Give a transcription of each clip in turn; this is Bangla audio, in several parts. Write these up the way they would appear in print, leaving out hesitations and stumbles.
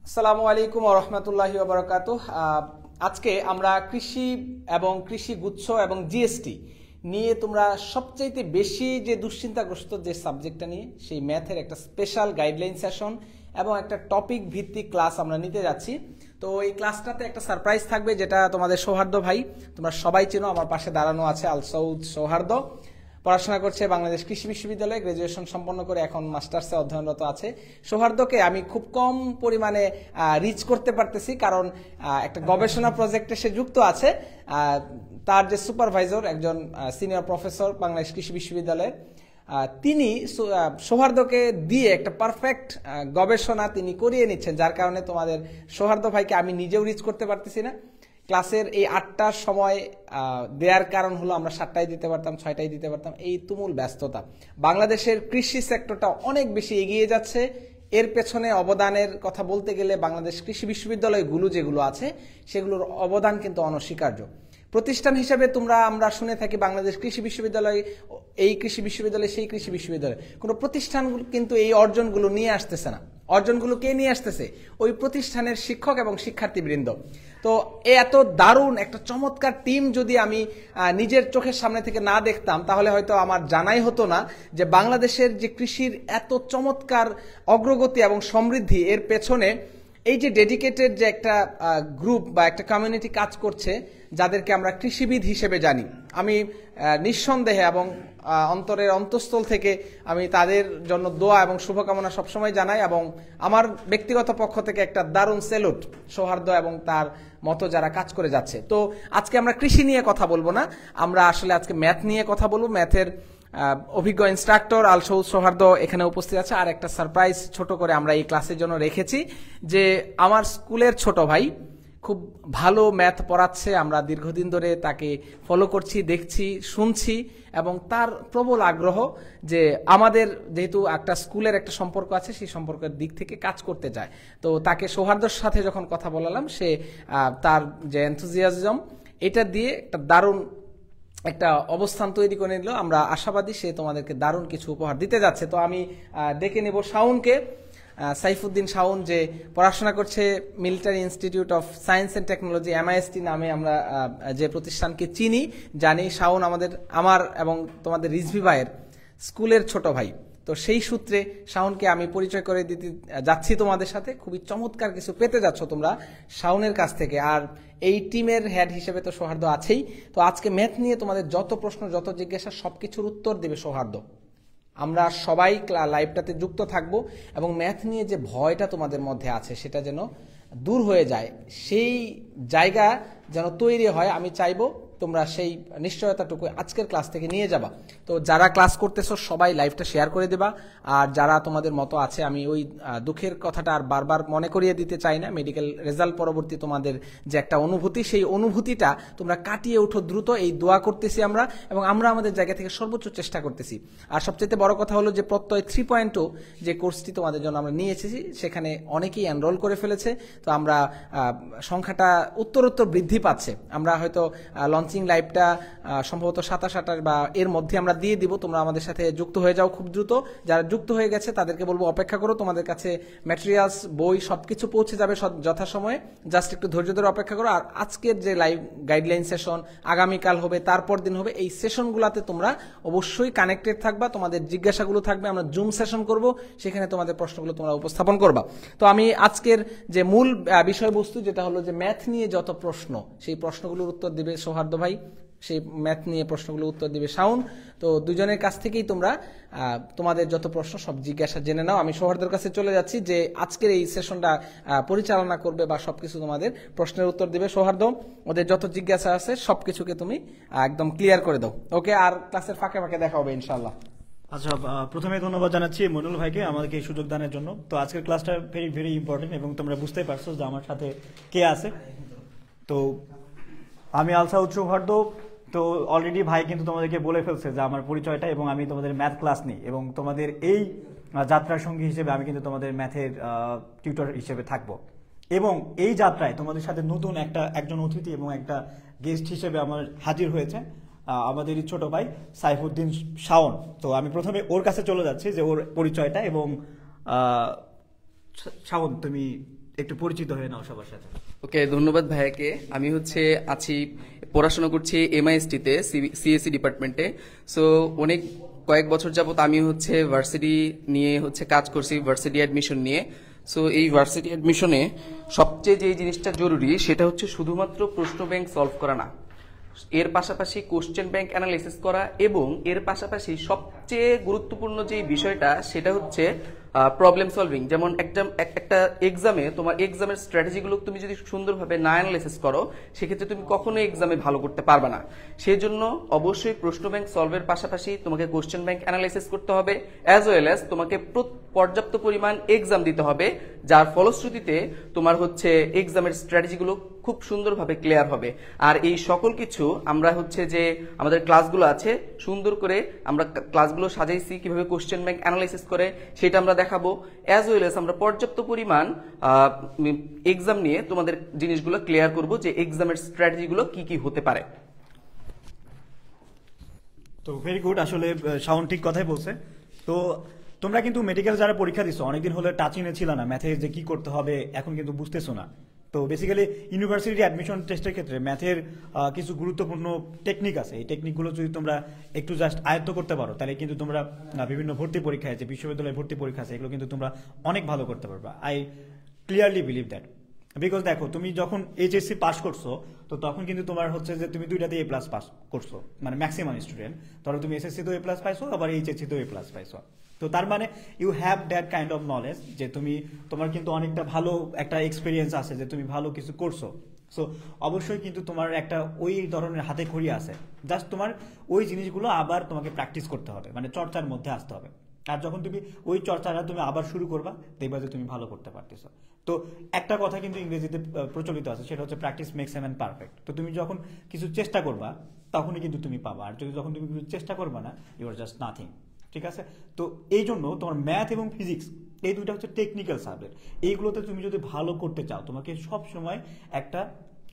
আসসালামু আলাইকুম ওয়া রাহমাতুল্লাহি ওয়া বারাকাতুহু। আজকে আমরা কৃষি এবং কৃষি গুচ্ছ এবং জিএসটি নিয়ে তোমরা সবচাইতে বেশি যে দুশ্চিন্তাগ্রস্ত যে সাবজেক্টটা নিয়ে সেই ম্যাথের একটা স্পেশাল গাইডলাইন সেশন এবং একটা টপিক ভিত্তিক ক্লাস আমরা নিতে যাচ্ছি। তো এই ক্লাসটাতে একটা সারপ্রাইজ থাকবে, যেটা তোমাদের সৌহার্দ্য ভাই, তোমরা সবাই চেনো, আমার পাশে দাঁড়ানো আছে আল সৌদ সৌহার্দ্য। পড়াশোনা করছে বাংলাদেশ কৃষি বিশ্ববিদ্যালয়ে, গ্রাজুয়েশন সম্পন্ন করে এখন মাস্টার্সে অধ্যয়নরত আছে। সৌহার্দ্যকে আমি খুব কম পরিমাণে রিচ করতে পারতেছি, কারণ একটা গবেষণা প্রজেক্টে সে যুক্ত আছে। তার যে সুপারভাইজার, একজন সিনিয়র প্রফেসর বাংলাদেশ কৃষি বিশ্ববিদ্যালয়ে, তিনি সৌহার্দ্যকে দিয়ে একটা পারফেক্ট গবেষণা তিনি করিয়ে নিচ্ছেন, যার কারণে তোমাদের সৌহার্দ্য ভাইকে আমি নিজেও রিচ করতে পারতেছি না। ক্লাসের এই 8টার সময় দেওয়ার কারণ হলো আমরা 7টায় দিতে পারতাম, 6টায় দিতে পারতাম। এই তুমুল ব্যস্ততা, বাংলাদেশের কৃষি সেক্টরটা অনেক বেশি এগিয়ে যাচ্ছে। এর পেছনে অবদানের কথা বলতে গেলে বাংলাদেশ কৃষি বিশ্ববিদ্যালয়গুলো যেগুলো আছে সেগুলোর অবদান কিন্তু অনস্বীকার্য। প্রতিষ্ঠান হিসেবে আমরা শুনে থাকি বাংলাদেশ কৃষি বিশ্ববিদ্যালয়, এই কৃষি বিশ্ববিদ্যালয়, সেই কৃষি বিশ্ববিদ্যালয়। কোনো প্রতিষ্ঠান কিন্তু এই অর্জনগুলো নিয়ে আসতেছে না। অর্জনগুলো কে নিয়ে আসতেছে? ওই প্রতিষ্ঠানের শিক্ষক এবং শিক্ষার্থীবৃন্দ। তো এত দারুণ একটা চমৎকার টিম যদি আমি নিজের চোখের সামনে থেকে না দেখতাম, তাহলে হয়তো আমার জানাই হতো না যে বাংলাদেশের যে কৃষির এত চমৎকার অগ্রগতি এবং সমৃদ্ধি, এর পেছনে এই যে ডেডিকেটেড যে একটা গ্রুপ বা একটা কমিউনিটি কাজ করছে, যাদেরকে আমরা কৃষিবিদ হিসেবে জানি। আমি নিঃসন্দেহে এবং অন্তরের অন্তঃস্থল থেকে আমি তাদের জন্য দোয়া এবং শুভকামনা সবসময় জানাই, এবং আমার ব্যক্তিগত পক্ষ থেকে একটা দারুণ স্যালুট সৌহার্দ্য এবং তার মতো যারা কাজ করে যাচ্ছে। তো আজকে আমরা কৃষি নিয়ে কথা বলবো না, আমরা আসলে আজকে ম্যাথ নিয়ে কথা বলবো। ম্যাথের অভিজ্ঞ ইনস্ট্রাক্টর আল সৌদ সৌহার্দ্য এখানে উপস্থিত আছে। আর একটা সারপ্রাইজ ছোট করে আমরা এই ক্লাসের জন্য রেখেছি, যে আমার স্কুলের ছোট ভাই খুব ভালো ম্যাথ পড়াচ্ছে। আমরা দীর্ঘদিন ধরে তাকে ফলো করছি, দেখছি, শুনছি, এবং তার প্রবল আগ্রহ যে আমাদের যেহেতু একটা স্কুলের একটা সম্পর্ক আছে, সেই সম্পর্কের দিক থেকে কাজ করতে চায়। তো তাকে সৌহার্দ্যর সাথে যখন কথা বলালাম, সে তার যে এনথুজিয়াজম, এটা দিয়ে একটা দারুণ একটা অবস্থান তৈরি করে নিল। আমরা আশাবাদী সে তোমাদেরকে দারুণ কিছু উপহার দিতে যাচ্ছে। তো আমি ডেকে নেব শাওনকে, সাইফুদ্দিন শাওন, যে পড়াশোনা করছে military institute of science and technology, MIST নামে আমরা যে প্রতিষ্ঠানকে চিনি, জানি। শাওন আমার এবং তোমাদের রিজভি ভাইয়ের স্কুলের ছোট ভাই। তো সেই সূত্রে শাওনকে আমি পরিচয় করে দিতে যাচ্ছি তোমাদের সাথে। খুবই চমৎকার কিছু পেতে যাচ্ছ তোমরা শাওনের কাছ থেকে। আর এই টিমের হেড হিসেবে তো সৌহার্দ্য আছেই। তো আজকে ম্যাথ নিয়ে তোমাদের যত প্রশ্ন, যত জিজ্ঞাসা, সবকিছুর উত্তর দেবে সৌহার্দ্য। আমরা সবাই লাইভটাতে যুক্ত থাকব, এবং ম্যাথ নিয়ে যে ভয়টা তোমাদের মধ্যে আছে সেটা যেন দূর হয়ে যায়, সেই জায়গা যেন তৈরি হয়। আমি চাইবো তোমরা সেই নিশ্চয়তাটুকু আজকের ক্লাস থেকে নিয়ে যাবা। তো যারা ক্লাস করতেছো সবাই লাইভটা শেয়ার করে দেবা। আর যারা তোমাদের মতো আছে, আমি ওই দুঃখের কথাটা আর বারবার মনে করিয়ে দিতে চাই না। মেডিকেল রেজাল্ট পরবর্তী তোমাদের যে একটা অনুভূতি, সেই অনুভূতিটা তোমরা কাটিয়ে উঠো দ্রুত, এই দোয়া করতেছি আমরা, এবং আমরা আমাদের জায়গা থেকে সর্বোচ্চ চেষ্টা করতেছি। আর সবচেয়ে বড় কথা হলো যে প্রত্যয় 3.2 যে কোর্সটি তোমাদের জন্য আমরা নিয়ে এসেছি, সেখানে অনেকেই এনরোল করে ফেলেছে। তো আমরা সংখ্যাটা উত্তরোত্তর বৃদ্ধি পাচ্ছে। আমরা হয়তো লঞ্চিং লাইভটা সম্ভবত 27-28 বা এর মধ্যে আমরা দিয়ে দিব। তোমরা আমাদের সাথে যুক্ত হয়ে যাও খুব দ্রুত। যারা যুক্ত হয়ে গেছে তাদেরকে বলবো অপেক্ষা করো, তোমাদের কাছে ম্যাটেরিয়ালস, বই সবকিছু পৌঁছে যাবে যথাসময়ে। জাস্ট একটু ধৈর্য ধরে অপেক্ষা করো। আর আজকের যে লাইভ গাইডলাইন সেশন আগামীকাল হবে, তারপর দিন হবে, এই সেশনগুলোতে তোমরা অবশ্যই কানেক্টেড থাকবা। তোমাদের জিজ্ঞাসাগুলো থাকবে, আমরা জুম সেশন করব, সেখানে তোমাদের প্রশ্নগুলো তোমরা উপস্থাপন করবা। তো আমি আজকের যে মূল বিষয়বস্তু, যেটা হলো যে ম্যাথ নিয়ে যত প্রশ্ন, সেই প্রশ্নগুলোর উত্তর দিবে সৌহার্দ্য ভাই, সেই ম্যাথ নিয়ে প্রশ্নগুলো উত্তর দিবে শাওন। তো দুজনের কাছ থেকেই তোমরা তোমাদের যত প্রশ্ন সব জিজ্ঞাসা জেনে নাও। আমি সৌহার্দ্যের কাছে চলে যাচ্ছি, যে আজকের এই সেশনটা পরিচালনা করবে বা সবকিছু তোমাদের প্রশ্নের উত্তর দিবে সৌহার্দ্য। ওদের যত জিজ্ঞাসা আছে সবকিছুকে তুমি একদম ক্লিয়ার করে দাও। ওকে, আর ক্লাসের ফাঁকে ফাঁকে দেখা হবে ইনশাল্লাহ। আচ্ছা, প্রথমে ধন্যবাদ জানাচ্ছি মনুল ভাইকে আমাদেরকে এই সুযোগ দানের জন্য। তো আজকের ক্লাসটা ভেরি ভেরি ইম্পর্টেন্ট, এবং তোমরা বুঝতেই পারছো যে আমার সাথে কে আছে। তো আমি আল সৌদ সৌহার্দ্য। তো অলরেডি ভাই কিন্তু তোমাদেরকে বলে ফেলছে যে আমার পরিচয়টা, এবং আমি তোমাদের ম্যাথ ক্লাস নিই, এবং তোমাদের এই যাত্রার সঙ্গী হিসেবে আমি কিন্তু তোমাদের ম্যাথের টিউটর হিসেবে থাকবো। এবং এই যাত্রায় তোমাদের সাথে নতুন একজন অতিথি এবং একটা গেস্ট হিসেবে আমার হাজির হয়েছে আমাদেরই ছোট ভাই সাইফুদ্দিন শাওন। তো আমি প্রথমে ওর কাছে চলে যাচ্ছি, যে ওর পরিচয়টা। এবং শাওন, তুমি একটু পরিচিত হয়ে নাও সবার সাথে। ওকে, ধন্যবাদ ভাইয়াকে। আমি আছি পড়াশোনা করছি এমআইএসটি তে, সিএসসি ডিপার্টমেন্টে। সো কয়েক বছর যাবত আমি ভার্সিটি নিয়ে কাজ করছি, ভার্সিটি অ্যাডমিশন নিয়ে। সো এই ভার্সিটি অ্যাডমিশনে সবচেয়ে যে জিনিসটা জরুরি সেটা শুধুমাত্র প্রশ্ন ব্যাংক সলভ করা না, এর পাশাপাশি কোশ্চেন ব্যাংক অ্যানালাইসিস করা, এবং এর পাশাপাশি সবচেয়ে গুরুত্বপূর্ণ যে বিষয়টা সেটা প্রবলেম সলভিং। যেমন একটা এক্সামে তোমার এক্সামের স্ট্র্যাটেজিগুলো তুমি যদি সুন্দরভাবে না অ্যানালাইসিস করো, সেক্ষেত্রে তুমি কখনোই এক্সামে ভালো করতে পারবে না। সেই জন্য অবশ্যই প্রশ্ন ব্যাংক সলভের পাশাপাশি তোমাকে কোশ্চেন ব্যাংক অ্যানালাইসিস করতে হবে, অ্যাজ ওয়েল অ্যাজ তোমাকে পর্যাপ্ত পরিমাণ এক্সাম দিতে হবে, যার ফলশ্রুতিতে তোমার এক্সামের স্ট্র্যাটেজিগুলো খুব সুন্দরভাবে ক্লিয়ার হবে। আর এই সকল কিছু আমরা যে আমাদের ক্লাসগুলো আছে, সুন্দর করে আমরা ক্লাসগুলো সাজাইছি কিভাবে কোশ্চেন ব্যাংক অ্যানালাইসিস করে সেটা আমরা দেখাবো, অ্যাজ ওয়েল এস আমরা পর্যাপ্ত পরিমাণ এক্সাম নিয়ে তোমাদের জিনিসগুলো ক্লিয়ার করব যে এক্সামের স্ট্র্যাটেজিগুলো কি কি হতে পারে। তো ভেরি গুড, আসলে শাওন ঠিক কথাই বলছে। তো তোমরা কিন্তু মেডিকেল যারা পরীক্ষা দিচ্ছ অনেকদিন হলে টাচিংয়ে ছিল না, ম্যাথে যে কি করতে হবে এখন কিন্তু বুঝতেছো না। তো বেসিক্যালি ইউনিভার্সিটি অ্যাডমিশন টেস্টের ক্ষেত্রে ম্যাথের কিছু গুরুত্বপূর্ণ টেকনিক আছে। এই টেকনিকগুলো যদি তোমরা একটু জাস্ট আয়ত্ত করতে পারো, তাহলে কিন্তু তোমরা বিভিন্ন ভর্তি পরীক্ষায়, যে বিশ্ববিদ্যালয়ে ভর্তি পরীক্ষা আছে, এগুলো কিন্তু তোমরা অনেক ভালো করতে পারবা। I clearly believe that. Because দেখো, তুমি যখন এইচএসসি পাস করছো, তো তখন কিন্তু তোমার যে তুমি দুইটাতে এ প্লাস পাস করছো, মানে ম্যাক্সিমাম স্টুডেন্ট। ধরো তুমি এসএসসি তো এ প্লাস পাইছো, আবার এইচএসসি তো এ প্লাস পাইছো। তো তার মানে you have that kind of knowledge, যে তোমার কিন্তু অনেকটা ভালো একটা এক্সপিরিয়েন্স আছে, যে তুমি ভালো কিছু করছো। সো অবশ্যই কিন্তু তোমার একটা ওই ধরনের হাতে খড়ি আছে, জাস্ট তোমার ওই জিনিসগুলো আবার তোমাকে প্র্যাকটিস করতে হবে, মানে চর্চার মধ্যে আসতে হবে। আর যখন তুমি ওই চর্চাটা তুমি আবার শুরু করবা, দেখবা যে তুমি ভালো করতে পারতেছো। তো একটা কথা কিন্তু ইংরেজিতে প্রচলিত আছে, সেটা practice makes a man perfect. তো তুমি যখন কিছু চেষ্টা করবা তখনই কিন্তু তুমি পাবা, আর যখন তুমি কিছু চেষ্টা করবা না, ইউ আর জাস্ট নাথিং। ঠিক আছে? তো এই জন্য তোমার ম্যাথ এবং ফিজিক্স এই দুইটা টেকনিক্যাল সাবজেক্ট। এইগুলোতে তুমি যদি ভালো করতে চাও, তোমাকে সব সময় একটা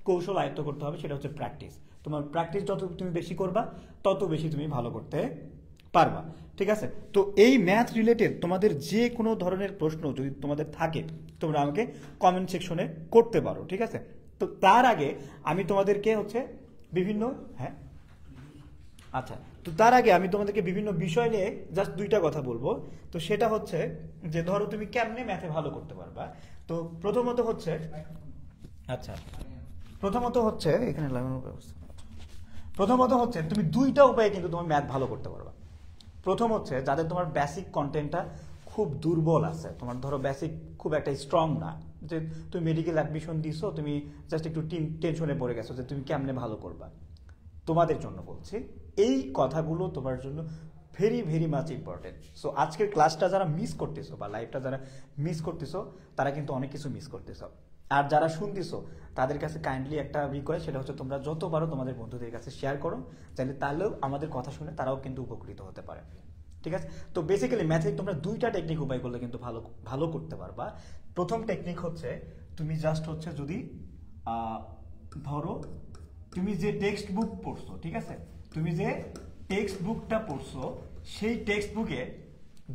কৌশল আয়ত্ত করতে হবে, সেটা প্র্যাকটিস। তোমার প্র্যাকটিস যত তুমি বেশি করবা, তত বেশি তুমি ভালো করতে পারবা। ঠিক আছে? তো এই ম্যাথ রিলেটেড তোমাদের যে কোনো ধরনের প্রশ্ন যদি তোমাদের থাকে, তোমরা আমাকে কমেন্ট সেকশনে করতে পারো। ঠিক আছে? তো তার আগে আমি তোমাদেরকে বিভিন্ন আচ্ছা, তো তার আগে আমি তোমাদেরকে বিভিন্ন বিষয় নিয়ে জাস্ট দুইটা কথা বলবো। তো সেটা যে ধরো তুমি কেমনে ম্যাথে ভালো করতে পারবা। তো প্রথমত এখানে লাগানোর ব্যবস্থা। প্রথমত তুমি দুইটা উপায়ে কিন্তু তোমার ম্যাথ ভালো করতে পারবা। প্রথম যাদের তোমার বেসিক কন্টেন্টটা খুব দুর্বল আছে, তোমার ধরো বেসিক খুব একটা স্ট্রং না, যে তুমি মেডিকেল অ্যাডমিশন দিছো, তুমি জাস্ট একটু টেনশনে পড়ে গেছো যে তুমি কেমনে ভালো করবা। তোমাদের জন্য বলছি, এই কথাগুলো তোমার জন্য very very much important. So আজকের ক্লাসটা যারা মিস করতেছো বা লাইভটা যারা মিস করতেছো, তারা কিন্তু অনেক কিছু মিস করতেছো। আর যারা শুনতেছো, তাদের কাছে কাইন্ডলি একটা রিকোয়েস্ট, সেটা তোমরা যত পারো তোমাদের বন্ধুদের কাছে শেয়ার করো, চাইলে তাহলেও আমাদের কথা শুনে তারাও কিন্তু উপকৃত হতে পারে। ঠিক আছে? তো বেসিক্যালি ম্যাথে তোমরা দুইটা টেকনিক উপায় করলে কিন্তু ভালো করতে পারবা। প্রথম টেকনিক তুমি জাস্ট যদি ধরো তুমি যে টেক্সট বুক পড়ছো, ঠিক আছে, তুমি যে টেক্সট বুকটা পড়ছো, সেই টেক্সট বুকে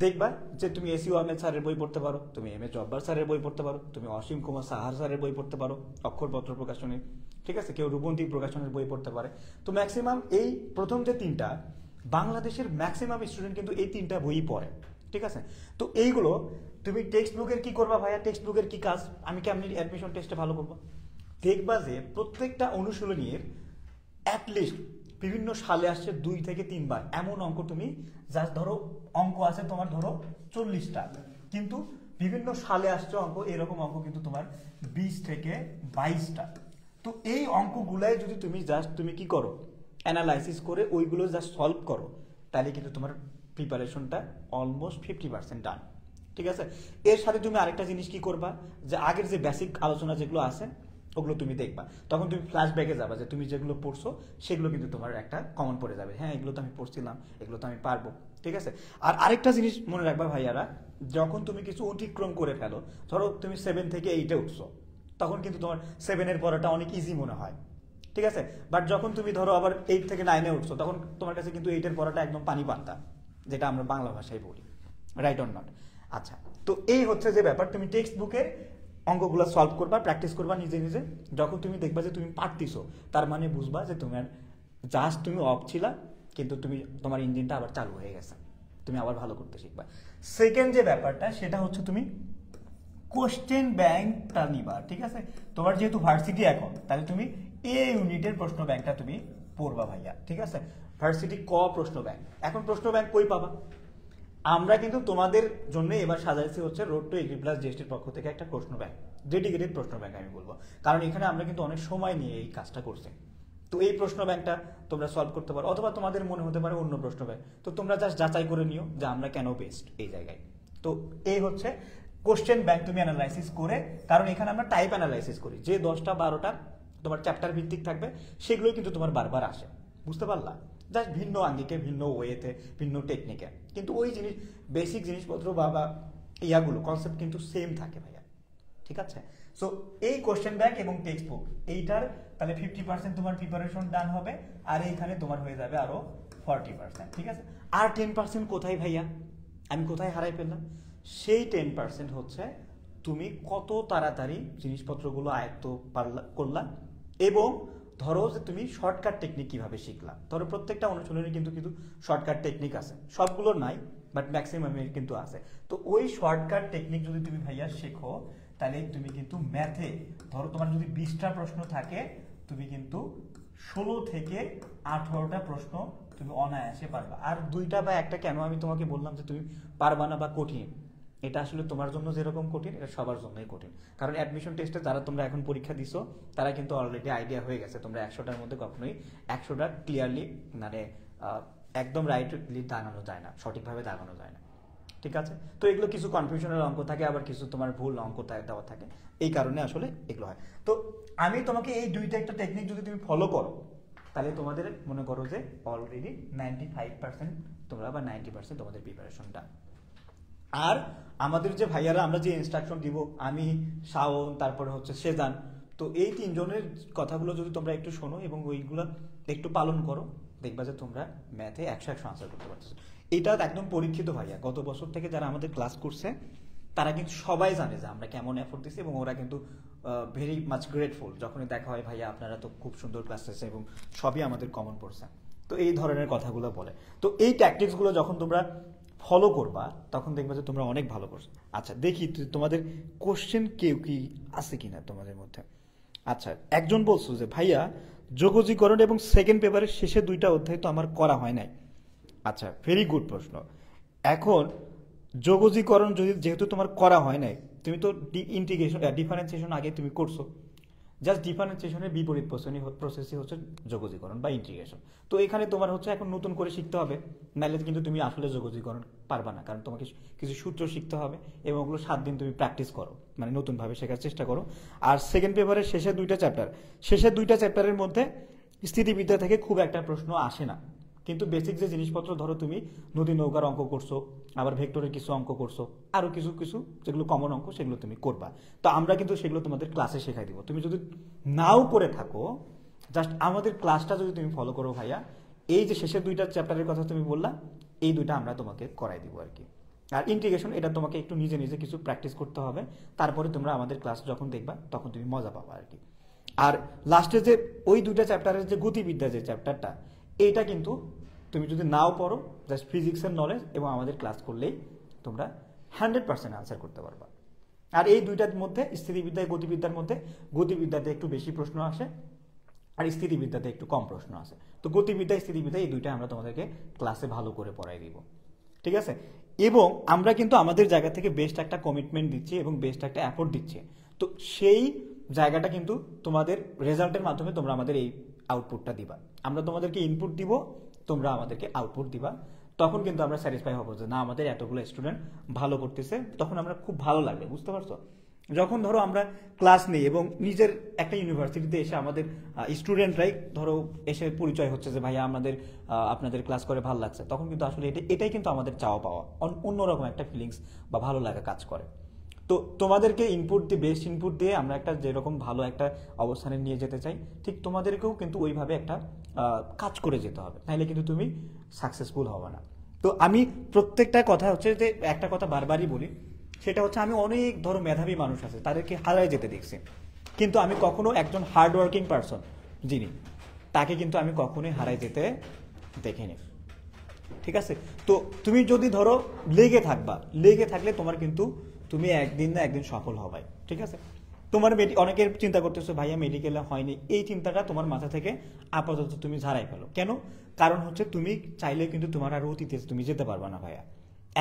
দেখবা যে তুমি এসইউ আহমেদ স্যারের বই পড়তে পারো, তুমি এম এ জব্বার স্যারের বই পড়তে পারো, তুমি অসীম কুমার সাহার স্যারের বই পড়তে পারো, অক্ষরপত্র প্রকাশনী, ঠিক আছে, কেউ রূপন্তী প্রকাশনের বই পড়তে পারে। তো ম্যাক্সিমাম এই প্রথম যে তিনটা, বাংলাদেশের ম্যাক্সিমাম স্টুডেন্ট কিন্তু এই তিনটা বই পড়ে। ঠিক আছে? তো এইগুলো তুমি টেক্সট বুকের কি করবা ভাইয়া, টেক্সট বুকের কি কাজ, আমি কেমনি অ্যাডমিশন টেস্টে ভালো করবো, দেখবা যে প্রত্যেকটা অনুশীলনীর অ্যাটলিস্ট বিভিন্ন সালে আসছে 2 থেকে 3 বার এমন অঙ্ক, তুমি জাস্ট ধরো অঙ্ক আছে তোমার ধরো 40টা, কিন্তু বিভিন্ন সালে আসছে অঙ্ক, এরকম অঙ্ক কিন্তু তোমার 20 থেকে 22টা। তো এই অঙ্কগুলাই যদি তুমি কি করো, অ্যানালাইসিস করে ওইগুলো জাস্ট সলভ করো, তাহলে কিন্তু তোমার প্রিপারেশনটা অলমোস্ট 50% ডান। ঠিক আছে? এর সাথে তুমি আরেকটা জিনিস কি করবা, যে আগের যে বেসিক আলোচনা যেগুলো আছে ওগুলো তুমি দেখবা, তখন তুমি ফ্ল্যাশব্যাকে যাবা, যে তুমি যেগুলো পড়ছো সেগুলো কিন্তু তোমার একটা কমন পড়ে যাবে, হ্যাঁ এগুলো তো আমি পড়ছিলাম, এগুলো তো আমি পারবো। ঠিক আছে? আর আরেকটা জিনিস মনে রাখবা ভাইয়ারা, যখন তুমি কিছু অতিক্রম করে ফেলো, ধরো তুমি 7 থেকে 8-এ উঠছো, তখন কিন্তু তোমার 7-এর পড়াটা অনেক ইজি মনে হয়। ঠিক আছে? বাট যখন তুমি ধরো আবার 8 থেকে 9-এ উঠছো, তখন তোমার কাছে কিন্তু 8-এর পড়াটা একদম পানি পান্তা, যেটা আমরা বাংলা ভাষায় বলি, রাইট অর নট? আচ্ছা, তো এই যে ব্যাপার, তুমি টেক্সট বুকের অঙ্কগুলো সলভ করবা, প্র্যাকটিস করবা নিজে নিজে। যখন তুমি দেখবা যে তুমি পারতিছো, তার মানে বুঝবা যে তোমার জাস্ট তুমি অফ ছিলা, কিন্তু তুমি তোমার ইঞ্জিনটা আবার চালু হয়ে গেছে, তুমি আবার ভালো করতে শিখবা। সেকেন্ড যে ব্যাপারটা সেটা হচ্ছে তুমি কোশ্চেন ব্যাংকটা নিবা, ঠিক আছে? তোমার যেহেতু ভার্সিটি এখন, তাহলে তুমি এ ইউনিটের প্রশ্ন ব্যাংকটা তুমি পড়বা ভাইয়া, ঠিক আছে? ভার্সিটি ক প্রশ্ন ব্যাংক। এখন প্রশ্ন ব্যাংক কই পাবা? আমরা কিন্তু তোমাদের জন্য এবার সাজাইছি হচ্ছে রোড টু এগ্রি প্লাস জিএসটির পক্ষ থেকে একটা প্রশ্ন ব্যাংক, ডেডিকেটেড প্রশ্ন ব্যাংক আমি বলবো, কারণ এখানে আমরা কিন্তু অনেক সময় নিয়ে এই কাজটা করছি। তো এই প্রশ্ন ব্যাংকটা তোমরা সলভ করতে পারো, অথবা তোমাদের মনে হতে পারে অন্য প্রশ্ন ব্যাংক, তো তোমরা জাস্ট যাচাই করে নিও যে আমরা কেন বেস্ট এই জায়গায়। তো এই হচ্ছে কোশ্চেন ব্যাংক তুমি অ্যানালাইসিস করে, কারণ এখানে আমরা টাইপ অ্যানালাইসিস করি, যে 10টা 12টা তোমার চ্যাপ্টার ভিত্তিক থাকবে সেগুলোই কিন্তু তোমার বারবার আসে, বুঝতে পারলা? জাস্ট ভিন্ন আঙ্গিকে, ভিন্ন ওয়েতে, ভিন্ন টেকনিকে, কিন্তু ওই জিনিস বেসিক জিনিসপত্র বা ইয়াগুলো কনসেপ্ট কিন্তু সেম থাকে ভাইয়া, ঠিক আছে? সো এই কোশ্চেন ব্যাংক এবং টেক্সট বুক এইটার তাহলে 50% তোমার প্রিপারেশন ডান হবে, আর এইখানে তোমার হয়ে যাবে আরো 40%, ঠিক আছে? আর 10% কোথায় ভাইয়া? আমি কোথায় হারাই ফেললাম? সেই 10% হচ্ছে তুমি কত তাড়াতাড়ি জিনিসপত্রগুলো আয়ত্ত করলা, এবং ধরো যে তুমি শর্টকাট টেকনিক কিভাবে শিখলা। ধরো প্রত্যেকটা অনুশীলনে কিন্তু কিন্তু শর্টকাট টেকনিক আছে, সবগুলো নাই বাট ম্যাক্সিমামের কিন্তু আছে। তো ওই শর্টকাট টেকনিক যদি তুমি ভাইয়া শেখো, তাহলে তুমি কিন্তু ম্যাথে ধরো তোমার যদি 20টা প্রশ্ন থাকে, তুমি কিন্তু 16 থেকে 18টা প্রশ্ন তুমি অনায়াসে পারবা। আর 2টা বা 1টা কেন আমি তোমাকে বললাম যে তুমি পারবা না বা কঠিন, এটা আসলে তোমার জন্য যেরকম কঠিন, এটা সবার জন্যই কঠিন। কারণ অ্যাডমিশন টেস্টে যারা তোমরা এখন পরীক্ষা দিছো, তারা কিন্তু অলরেডি আইডিয়া হয়ে গেছে তোমরা 100টার মধ্যে কখনোই 100টা ক্লিয়ারলি মানে একদম রাইটলি দাগানো যায় না, সঠিকভাবে দাগানো যায় না, ঠিক আছে? তো এগুলো কিছু কনফিউশনের অঙ্ক থাকে, আবার কিছু তোমার ভুল অঙ্ক দেওয়া থাকে, এই কারণে আসলে এগুলো হয়। তো আমি তোমাকে এই দুইটা একটা টেকনিক যদি তুমি ফলো করো, তাহলে তোমাদের মনে করো যে অলরেডি 95% তোমরা বা 90% তোমাদের প্রিপারেশনটা। আর আমাদের যে ভাইয়ারা আমরা যে ইনস্ট্রাকশন দিব, আমি, শাওন, তারপরে হচ্ছে সেজান, তো এই 3 জনের কথাগুলো যদি তোমরা একটু শোনো এবং ওইগুলো একটু পালন করো, দেখবা যে তোমরা ম্যাথে 100 আনসার করতে পারতেছো। এটা একদম পরীক্ষিত ভাইয়া, গত বছর থেকে যারা আমাদের ক্লাস করছে তারা কিন্তু সবাই জানে যে আমরা কেমন এফোর্ট দিচ্ছি, এবং ওরা কিন্তু ভেরি মাচ গ্রেটফুল যখনই দেখা হয়, ভাইয়া আপনারা তো খুব সুন্দর ক্লাস দিয়েছে এবং সবই আমাদের কমন পড়ছে, তো এই ধরনের কথাগুলো বলে। তো এই ট্যাকটিক্সগুলো যখন তোমরা ফলো করবা, তখন দেখবা যে তোমরা অনেক ভালো করছো। আচ্ছা দেখি তোমাদের কোশ্চেন কেউ কি আছে কিনা তোমাদের মধ্যে। আচ্ছা, একজন বলছো যে ভাইয়া যোগজীকরণ এবং সেকেন্ড পেপারের শেষে 2টা অধ্যায় তো আমার করা হয় নাই। আচ্ছা, ভেরি গুড প্রশ্ন। এখন যোগজীকরণ যেহেতু তোমার করা হয় নাই, তুমি তো ইন্টিগ্রেশন ডিফারেন্সিয়েশন আগে তুমি করছো, জাস্ট ডিফারেন্সিয়েশনের বিপরীত প্রসেসই হচ্ছে যোগজীকরণ বা ইন্টিগ্রেশন। তো এখানে তোমার হচ্ছে এখন নতুন করে শিখতে হবে, নাহলে কিন্তু তুমি আসলে যোগজীকরণ পারবা না, কারণ তোমাকে কিছু সূত্র শিখতে হবে এবং ওগুলো 7 দিন তুমি প্র্যাকটিস করো, মানে নতুনভাবে শেখার চেষ্টা করো। আর সেকেন্ড পেপারের শেষের 2টা চ্যাপ্টারের মধ্যে স্থিতিবিদ্যা থেকে খুব একটা প্রশ্ন আসে না, কিন্তু বেসিক যে জিনিসপত্র, ধরো তুমি নদী নৌকার অঙ্ক করছো, আবার ভেক্টরের কিছু অঙ্ক করছো, আরো কিছু যেগুলো কমন অঙ্ক সেগুলো তুমি করবা। তো আমরা কিন্তু সেগুলো তোমাদের ক্লাসে শেখাই দিব। তুমি যদি নাও করে থাকো, জাস্ট আমাদের ক্লাসটা যদি তুমি ফলো করো ভাইয়া, এই যে শেষের 2টা চ্যাপ্টারের কথা তুমি বললা, এই 2টা আমরা তোমাকে করাই দিব আর কি। আর ইন্টিগ্রেশন এটা তোমাকে একটু নিজে নিজে কিছু প্র্যাকটিস করতে হবে, তারপরে তোমরা আমাদের ক্লাস যখন দেখবা তখন তুমি মজা পাবা আর কি। আর লাস্টে যে ওই 2টা চ্যাপ্টারের যে গতিবিদ্যা যে চ্যাপ্টারটা, এইটা কিন্তু তুমি যদি নাও পড়ো, জাস্ট ফিজিক্সের নলেজ এবং আমাদের ক্লাস করলেই তোমরা 100% আনসার করতে পারবা। আর এই 2টার মধ্যে স্থিতিবিদ্যা গতিবিদ্যার মধ্যে গতিবিদ্যাতে একটু বেশি প্রশ্ন আসে, আর স্থিতিবিদ্যাতে একটু কম প্রশ্ন আসে। তো গতিবিদ্যা স্থিতিবিদ্যা এই 2টা আমরা তোমাদেরকে ক্লাসে ভালো করে পড়াই দিব, ঠিক আছে? এবং আমরা কিন্তু আমাদের জায়গা থেকে বেস্ট একটা কমিটমেন্ট দিচ্ছি এবং বেস্ট একটা এফোর্ট দিচ্ছি। তো সেই জায়গাটা কিন্তু তোমাদের রেজাল্টের মাধ্যমে তোমরা আমাদের এই আউটপুটটা দিবা। আমরা তোমাদেরকে ইনপুট দিব, তোমরা আমাদেরকে আউটপুট দিবা, তখন কিন্তু আমরা স্যাটিসফাই হবো যে না আমাদের এতগুলো স্টুডেন্ট ভালো করতেছে, তখন আমরা খুব ভালো লাগবে, বুঝতে পারছো? যখন ধরো আমরা ক্লাস নেই এবং নিজের একটা ইউনিভার্সিটিতে এসে আমাদের স্টুডেন্টরাই ধরো এসে পরিচয় হচ্ছে যে ভাইয়া আমাদের আপনাদের ক্লাস করে ভালো লাগছে, তখন কিন্তু আসলে এটাই কিন্তু আমাদের চাওয়া পাওয়া, অন্যরকম একটা ফিলিংস বা ভালো লাগা কাজ করে। তো তোমাদেরকে ইনপুট দিয়ে, বেস্ট ইনপুট দিয়ে আমরা একটা যেরকম ভালো একটা অবস্থানে নিয়ে যেতে চাই, ঠিক তোমাদেরকেও কিন্তু ওইভাবে একটা কাজ করে যেতে হবে, নাহলে কিন্তু তুমি সাকসেসফুল হবে না। তো আমি প্রত্যেকটা কথা হচ্ছে যে একটা কথা বারবারই বলি, সেটা হচ্ছে আমি অনেক ধরো মেধাবী মানুষ আছে তাদেরকে হারায় যেতে দেখছি, কিন্তু আমি কখনো একজন হার্ড ওয়ার্কিং পারসন যিনি, তাকে কিন্তু আমি কখনোই হারায় যেতে দেখিনি। ঠিক আছে, তো তুমি যদি ধরো লেগে থাকলে তোমার কিন্তু তুমি একদিন না একদিন সফল হবাই। ঠিক আছে, তোমার অনেকের চিন্তা করতেছো ভাইয়া মেডিকেলে হয়নি, এই চিন্তাটা তোমার মাথা থেকে আপাতত তুমি ঝাড়াই ফেলো। কেন? কারণ হচ্ছে তুমি চাইলে কিন্তু তোমার আর অতীতে তুমি যেতে পারবে না ভাইয়া।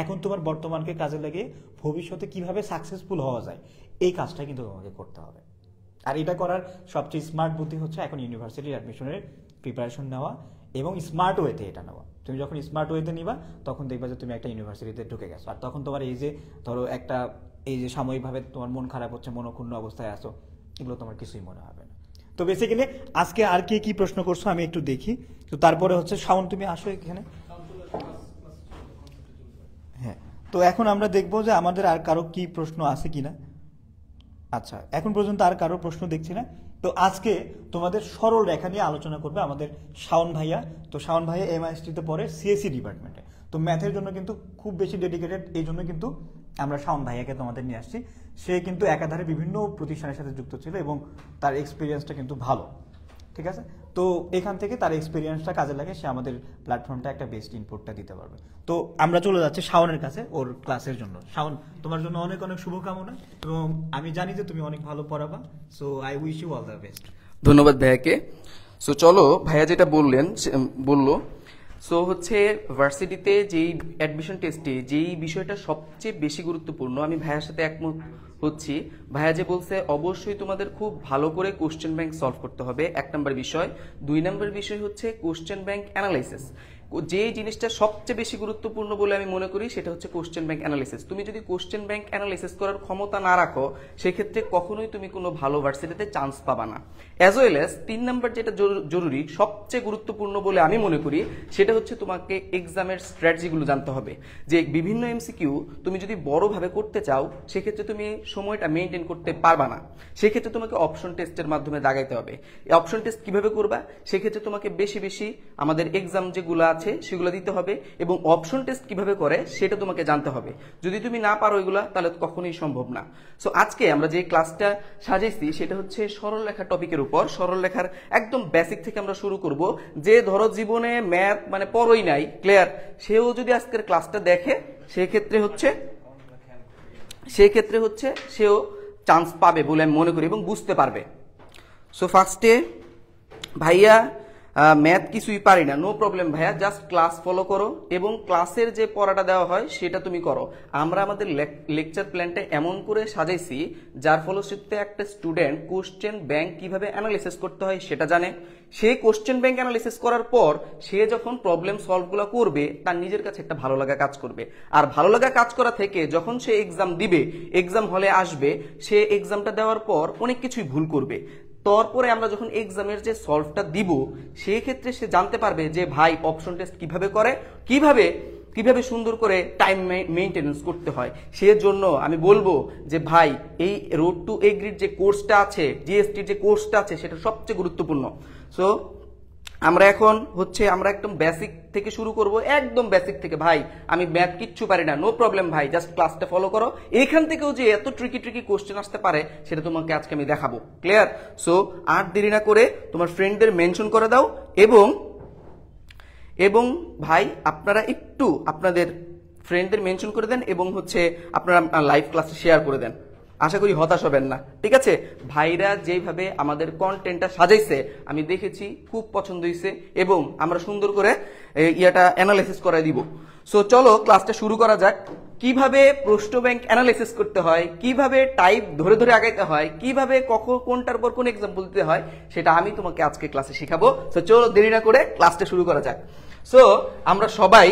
এখন তোমার বর্তমানকে কাজে লাগিয়ে ভবিষ্যতে কিভাবে সাকসেসফুল হওয়া যায় এই কাজটা কিন্তু তোমাকে করতে হবে। আর এটা করার সবচেয়ে স্মার্ট বুদ্ধি হচ্ছে এখন ইউনিভার্সিটির অ্যাডমিশনের প্রিপারেশন নেওয়া এবং স্মার্ট ওয়েতে এটা নেওয়া। তুমি যখন স্মার্ট ওয়েতে নিবা তখন দেখবা যে তুমি একটা ইউনিভার্সিটিতে ঢুকে গেছো, আর তখন তোমার এই যে ধরো একটা এই যে সাময়িকভাবে তোমার মন খারাপ হচ্ছে, মনক্ষুণ্ণ অবস্থায় আসো, এগুলো তোমার কিছুই মনে হবে না। তো বেসিক্যালি আজকে আর কে কি প্রশ্ন করছো আমি একটু দেখি। তো তারপরে হচ্ছে শাওন তুমি আসো এখানে। হ্যাঁ, তো এখন আমরা দেখবো যে আমাদের আর কারো কি প্রশ্ন আছে কিনা। আচ্ছা, এখন পর্যন্ত আর কারো প্রশ্ন দেখছি না। তো আজকে তোমাদের সরল রেখা নিয়ে আলোচনা করবে আমাদের শাওন ভাইয়া। তো শাওন ভাইয়া এমআইএসটিতে পড়ে সিএসসি ডিপার্টমেন্টে। তো ম্যাথের জন্য কিন্তু খুব বেশি ডেডিকেটেড, এই জন্য কিন্তু আমরা শাওন ভাইয়াকে তোমাদের নিয়ে আসছি। সে কিন্তু একাধারে বিভিন্ন প্রতিষ্ঠানের সাথে যুক্ত ছিল এবং তার এক্সপিরিয়েন্সটা কিন্তু ভালো। ঠিক আছে, তো এখান থেকে তার এক্সপিরিয়েন্সটা কাজে লাগে সে আমাদের প্ল্যাটফর্মটা একটা বেস্ট ইনপুটটা দিতে পারবে। তো আমরা চলে যাচ্ছি শাওনের কাছে ওর ক্লাসের জন্য। শাওন, তোমার জন্য অনেক অনেক শুভকামনা এবং আমি জানি যে তুমি অনেক ভালো পড়াবা। So I wish you all the best. ধন্যবাদ ভাইয়াকে। সো চলো, ভাইয়া যেটা বললো সো হচ্ছে ভার্সিটিতে যেই অ্যাডমিশন টেস্টে যেই বিষয়টা সবচেয়ে বেশি গুরুত্বপূর্ণ, আমি ভাইয়ার সাথে একমত হচ্ছি। ভাইয়া যে বলছে অবশ্যই তোমাদের খুব ভালো করে কোশ্চেন ব্যাংক সলভ করতে হবে, 1 নম্বর বিষয়। 2 নম্বর বিষয় হচ্ছে কোশ্চেন ব্যাংক অ্যানালাইসিস। যে জিনিসটা সবচেয়ে বেশি গুরুত্বপূর্ণ বলে আমি মনে করি সেটা হচ্ছে কোশ্চেন ব্যাংক অ্যানালাইসিস। তুমি যদি কোশ্চেন ব্যাংক অ্যানালাইসিস করার ক্ষমতা না রাখো সেক্ষেত্রে কখনোই তুমি কোনো ভালো ভার্সিটিতে চান্স পাবা না। অ্যাজ ওয়েল অ্যাজ 3 নম্বর যেটা জরুরি, সবচেয়ে গুরুত্বপূর্ণ বলে আমি মনে করি সেটা হচ্ছে তোমাকে এক্সামের স্ট্র্যাটেজিগুলো জানতে হবে। যে বিভিন্ন এমসিকিউ তুমি যদি বড়ভাবে করতে চাও সেক্ষেত্রে তুমি সময়টা মেনটেন করতে পারবা না, সেক্ষেত্রে তোমাকে অপশন টেস্টের মাধ্যমে দাগাইতে হবে। এই অপশন টেস্ট কিভাবে করবা? সেক্ষেত্রে তোমাকে বেশি বেশি আমাদের এক্সাম যেগুলো আছে সেগুলো দিতে হবে এবং অপশন টেস্ট কিভাবে করে সেটা তোমাকে জানতে হবে। যদি তুমি না পারো এগুলা তাহলে কখনোই সম্ভব না। সো আজকে আমরা যে ক্লাসটা সাজাইছি সেটা হচ্ছে সরল রেখা টপিকের উপর। সরল রেখার একদম বেসিক থেকে আমরা শুরু করব। যে ধরো জীবনে ম্যাথ মানে পড়ই নাই, ক্লিয়ার, সেও যদি আজকের ক্লাসটা দেখে সেক্ষেত্রে হচ্ছে সেও চান্স পাবে বলে আমি মনে করি এবং বুঝতে পারবে। সো ফার্স্টে ভাইয়া ম্যাথ কিছুই পারি না, নো প্রবলেম ভাইয়া, জাস্ট ক্লাস ফলো করো এবং ক্লাসের যে পড়াটা দেওয়া হয় সেটা তুমি করো। আমরা আমাদের লেকচার প্ল্যানটা এমন করে সাজাইছি যার ফলশ্রুতিতে একটা স্টুডেন্ট কোশ্চেন ব্যাংক কিভাবে অ্যানালাইসিস করতে হয় সেটা জানে। সেই কোশ্চেন ব্যাংক অ্যানালাইসিস করার পর সে যখন প্রবলেম সলভগুলো করবে তার নিজের কাছে একটা ভালো লাগা কাজ করবে। আর ভালো লাগা কাজ করা থেকে যখন সে এক্সাম দিবে, এক্সাম হলে আসবে, সে এক্সামটা দেওয়ার পর অনেক কিছুই ভুল করবে। তারপরে আমরা যখন এক্সামের যে সলভটা দিব সেই ক্ষেত্রে সে জানতে পারবে যে ভাই অপশন টেস্ট কিভাবে করে, কিভাবে সুন্দর করে টাইম মেইনটেনেন্স করতে হয়। সেজন্য আমি বলবো যে ভাই এই রোড টু এগ্রির যে কোর্সটা আছে, জিএসটির যে কোর্সটা আছে সেটা সবচেয়ে গুরুত্বপূর্ণ। সো আমরা এখন আমরা একদম বেসিক থেকে শুরু করব, একদম বেসিক থেকে। ভাই আমি ম্যাথ কিচ্ছু পারি না, নো প্রবলেম ভাই, জাস্ট ক্লাসটা ফলো করো। এখান থেকেও যে এত ট্রিকি কোশ্চেন আসতে পারে সেটা তোমাকে আজকে আমি দেখাবো, ক্লিয়ার? সো আর দেরি না করে তোমার ফ্রেন্ডদের মেনশন করে দাও এবং ভাই আপনারা একটু আপনাদের ফ্রেন্ডদের মেনশন করে দেন এবং আপনারা লাইভ ক্লাসে শেয়ার করে দেন। আশা করি হতাশ হবেন না, ঠিক আছে? ভাইরা যেভাবে আমাদের কন্টেন্টটা সাজাইছে আমি দেখেছি, খুব পছন্দ হয়েছে এবং আমরা সুন্দর করে অ্যানালাইসিস করে দিব। সো চলো ক্লাসটা শুরু করা যাক। কিভাবে প্রশ্ন ব্যাংক অ্যানালাইসিস করতে হয়, কিভাবে টাইপ ধরে ধরে আগাইতে হয়, কিভাবে কোনটার পর কোন এক্সাম্পল দিতে হয় সেটা আমি তোমাকে আজকে ক্লাসে শেখাবো। সো চলো দেরি না করে ক্লাসটা শুরু করা যাক। সো আমরা সবাই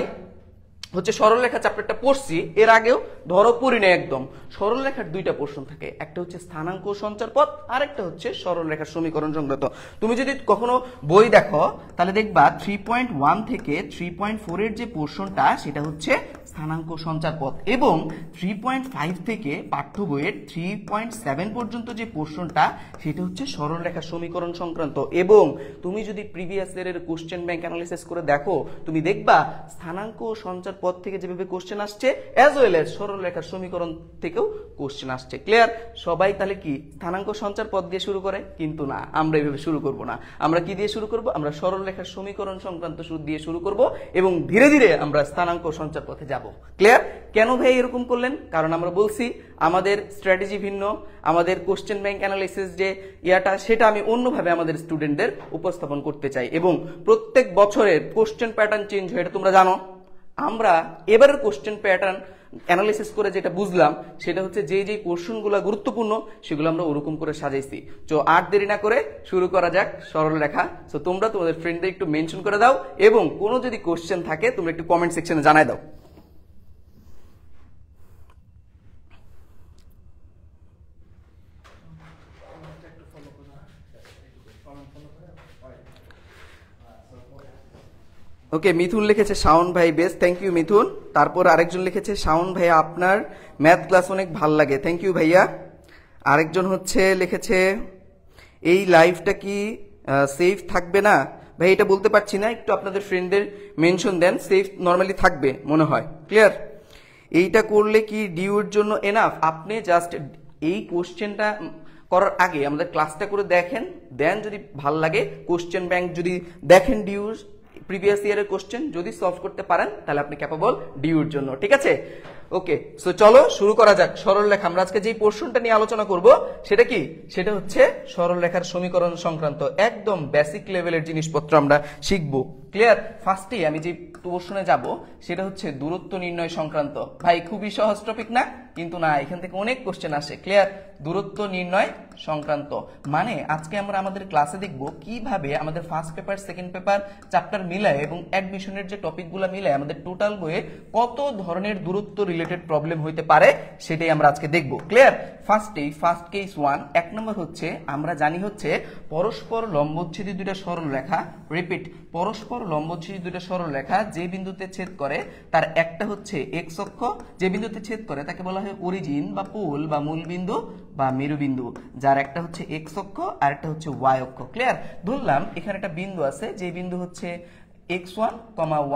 সরলরেখা চ্যাপ্টারটা পড়ছি, এর আগেও ধরো পড়ি না একদম। সরলরেখার 2টা পোর্শন থাকে, একটা হচ্ছে স্থানাঙ্ক সঞ্চার পথ আর একটা হচ্ছে সরলরেখার সমীকরণ সংক্রান্ত। তুমি যদি কখনো বই দেখো তাহলে দেখবা 3.1 থেকে 3.4 এর যে পোর্শনটা সেটা হচ্ছে স্থানাঙ্ক সঞ্চার পথ, এবং 3.5 থেকে পাঠ্য বইয়ের 3.7 পর্যন্ত যে পোর্শনটা সেটা হচ্ছে সরলরেখা সমীকরণ সংক্রান্ত। এবং তুমি যদি প্রিভিয়াস ইয়ারের কোশ্চেন ব্যাংক অ্যানালিসিস করে দেখো, তুমি দেখবা স্থানাঙ্ক সঞ্চার পথ থেকে যেভাবে কোশ্চেন আসছে অ্যাজ ওয়েল এজ সরলরেখার সমীকরণ থেকেও কোশ্চেন আসছে। ক্লিয়ার? সবাই তাহলে কি স্থানাঙ্ক সঞ্চার পথ দিয়ে শুরু করে? কিন্তু না, আমরা এইভাবে শুরু করব না। আমরা কি দিয়ে শুরু করব? আমরা সরলরেখার সমীকরণ সংক্রান্ত সূত্র দিয়ে শুরু করব এবং ধীরে ধীরে আমরা স্থানাঙ্ক সঞ্চার পথে যাব। ক্লিয়ার? কেন ভাই এরকম করলেন? কারণ আমরা বলছি আমাদের স্ট্র্যাটেজি ভিন্ন, আমাদের কোশ্চেন ব্যাংক অ্যানালিসিস যে ইয়াটা সেটা আমি অন্যভাবে আমাদের স্টুডেন্টদের উপস্থাপন করতে চাই, এবং প্রত্যেক বছরের কোশ্চেন প্যাটার্ন চেঞ্জ হয়, এটা তোমরা জানো। আমরা এবারের কোশ্চেন প্যাটার্ন অ্যানালিসিস করে যেটা বুঝলাম সেটা হচ্ছে যে পোর্শনগুলো গুরুত্বপূর্ণ সেগুলো আমরা ওরকম করে সাজাইছি। তো আর দেরি না করে শুরু করা যাক সরল রেখা। তো তোমরা তোমাদের ফ্রেন্ডদের একটু মেনশন করে দাও, এবং কোনো যদি কোশ্চেন থাকে তোমরা একটু কমেন্ট সেকশনে জানাই দাও। ওকে, মিথুন লিখেছে শাওন ভাই বেস্ট, থ্যাংক ইউ মিথুন। তারপর আরেকজন লিখেছে শাওন ভাইয়া আপনার ম্যাথ ক্লাস অনেক ভাল লাগে, থ্যাংক ইউ ভাইয়া। আরেকজন হচ্ছে লিখেছে এই লাইভটা কি সেফ থাকবে না? ভাই এটা বলতে পারছি না, একটু আপনাদের ফ্রেন্ডদের মেনশন দেন। সেফ নর্মালি থাকবে মনে হয়। ক্লিয়ার? এইটা করলে কি ডিউর জন্য এনাফ? আপনি জাস্ট এই কোশ্চেনটা করার আগে আমাদের ক্লাসটা করে দেখেন, দেন যদি ভাল লাগে কোশ্চেন ব্যাংক যদি দেখেন ডিউর প্রিভিয়াস ইয়ারের কোশ্চেন যদি সলভ করতে পারেন তাহলে আপনি ক্যাপাবল ডিউর জন্য। ঠিক আছে? ওকে, সো চলো শুরু করা যাক সরল রেখা। আমরা আজকে যে পোর্শনটা নিয়ে আলোচনা করব সেটা কি? সেটা হচ্ছে সরল রেখার সমীকরণ সংক্রান্ত একদম বেসিক লেভেলের জিনিসপত্র আমরা শিখব। ক্লিয়ার? ফার্স্টেই আমি যে পোর্শনে যাব সেটা হচ্ছে দূরত্ব নির্ণয় সংক্রান্ত। ভাই খুবই সহজ টপিক না? কিন্তু না, এখান থেকে অনেক কোশ্চেন আসে। ক্লিয়ার? দূরত্ব নির্ণয় সংক্রান্ত মানে আজকে আমরা আমাদের ক্লাসে দেখব কিভাবে আমাদের first paper second paper chapter মিলায় এবং অ্যাডমিশনের যে টপিকগুলো মিলায় আমাদের টোটাল বইয়ে কত ধরনের দূরত্ব রিলেটেড প্রবলেম হইতে পারে সেটাই আমরা আজকে দেখব। ক্লিয়ার? ফার্স্ট কেস 1 এক নম্বর হচ্ছে আমরা জানি হচ্ছে পরস্পর লম্বচ্ছেদী দুইটা সরল রেখা, রিপিট, পরস্পর লম্বচ্ছেদী দুইটা সরল রেখা যে বিন্দুতে ছেদ করে তার একটা হচ্ছে এক্স অক্ষ, যে বিন্দুতে ছেদ করে তাকে বলা হয় অরিজিন বা পোল বা মূল বিন্দু বা মেরুবিন্দু, যার একটা হচ্ছে এক্স অক্ষ আর একটা হচ্ছে ওয়াই অক্ষ। ক্লিয়ার? ধরলাম এখানে একটা বিন্দু আছে, যে বিন্দু হচ্ছে x1,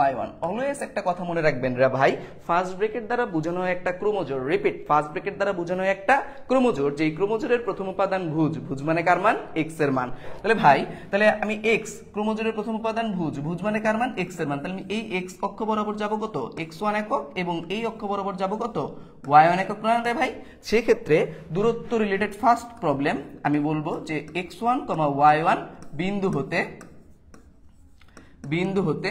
y1। অলওয়েজ একটা কথা মনে রাখবেন রে ভাই, ফার্স্ট ব্র্যাকেট দ্বারা বোঝানো হয় একটা ক্রোমোজোর। রিপিট, ফার্স্ট ব্র্যাকেট দ্বারা বোঝানো হয় একটা ক্রোমোজোর, যেই ক্রোমোজোরের প্রথম উপাদান ভুজ, ভুজ মানে কার মান? x এর মান। তাহলে ভাই তাহলে আমি x, ক্রোমোজোরের প্রথম উপাদান ভুজ, ভুজ মানে কার মান? x এর মান। তাহলে আমি এই x অক্ষ বরাবর যাব কত? x1 একক, এবং এই অক্ষ বরাবর যাব কত? y1 একক না রে ভাই? সেক্ষেত্রে দূরত্ব রিলেটেড ফার্স্ট প্রবলেম আমি বলবো যে x1, y1 বিন্দু হতে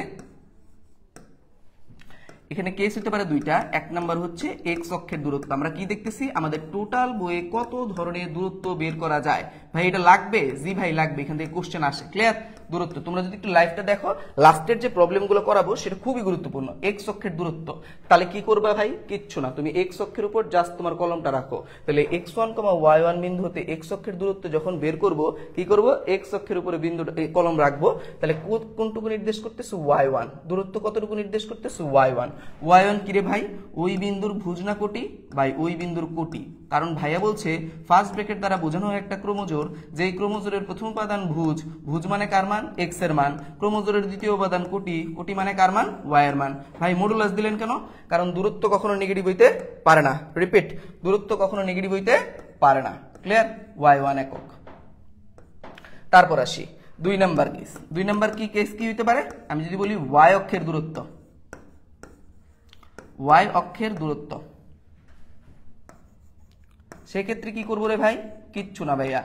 এখানে কেস হতে পারে দুইটা। এক নাম্বার হচ্ছে এক্স অক্ষের দূরত্ব। আমরা কি দেখতেছি? আমাদের টোটাল বইয়ে কত ধরনের দূরত্ব বের করা যায়। ভাই এটা লাগবে? জি ভাই লাগবে, এখান থেকে কোশ্চেন আসে। ক্লিয়ার? দূরত্ব তোমরা যদি একটু লাইভটা দেখো, লাস্টের যে প্রবলেমগুলো করাবো সেটা খুবই গুরুত্বপূর্ণ। এক্স অক্ষের দূরত্ব, তাহলে কি করবা ভাই? কিচ্ছু না, তুমি এক্স অক্ষের উপর জাস্ট তোমার কলমটা রাখো। তাহলে x1, y1 বিন্দু হতে এক্স অক্ষের দূরত্ব যখন বের করব, কি করব? এক্স অক্ষের উপরে বিন্দু কলম রাখবো। তাহলে কোনটুকু নির্দেশ করতেছে? y1। দূরত্ব কতটুকু নির্দেশ করতেছে? y1। y1 কি রে ভাই? ওই বিন্দুর ভুজ না কোটি? ভাই ওই বিন্দুর কোটি। কারণ ভাইয়া বলছে ফার্স্ট ব্র্যাকেট দ্বারা বোঝানো হয় একটা ক্রোমোজোর, যেই ক্রোমোজোরের প্রথম উপাদান ভুজ, ভুজ মানে কার মান? এক্স এর মান। ক্রোমোজোরের দ্বিতীয় উপাদান কোটি, কোটি মানে কার মান? ওয়াই এর মান। ভাই মডুলাস দিলেন কেন? কারণ দূরত্ব কখনো নেগেটিভ হইতে পারে না। রিপিট, দূরত্ব কখনো নেগেটিভ হইতে পারে না। ক্লিয়ার? y1 একক। তারপর আসি 2 নাম্বার কেস। 2 নাম্বার কি কেস কি হইতে পারে? আমি যদি বলি y অক্ষের দূরত্ব, y অক্ষের দূরত্ব, সেক্ষেত্রে কি করবো রে ভাই? কিচ্ছু না ভাইয়া,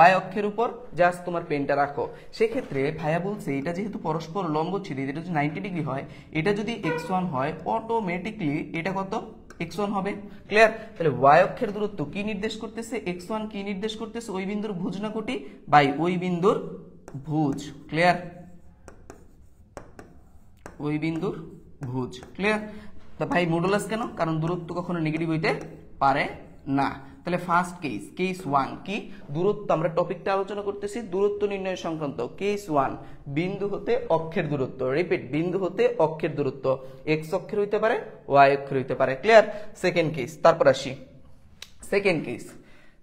y অক্ষের উপর জাস্ট তোমার পেনটা রাখো। সেক্ষেত্রে ভাইয়া বলছে এটা যেহেতু পরস্পর লম্বচ্ছেদী, এটা যদি 90 ডিগ্রি হয়, এটা যদি x1 হয়, অটোমেটিকলি এটা কত? x1 হবে। ক্লিয়ার? তাহলে y অক্ষের দূরত্ব কি নির্দেশ করতেছে? x1 কি নির্দেশ করতেছে? ওই বিন্দুর ভুজ না কোটি? ভাই ওই বিন্দুর ভুজ। ক্লিয়ার? ওই বিন্দুর ভুজ। ক্লিয়ার? তা ভাই মডুলাস কেন? কারণ দূরত্ব কখনো নেগেটিভ হইতে পারে না। তাহলে ফার্স্ট কেস, কেস 1 কি দূরত্ব, আমরা টপিকটা আলোচনা করতেছি দূরত্ব নির্ণয় সংক্রান্ত। কেস 1 বিন্দু হতে অক্ষের দূরত্ব, রিপিট বিন্দু হতে অক্ষের দূরত্ব, এক্স অক্ষের হইতে পারে ওয়াই অক্ষের হইতে পারে, ক্লিয়ার। সেকেন্ড কেস, তারপর আসি সেকেন্ড কেস।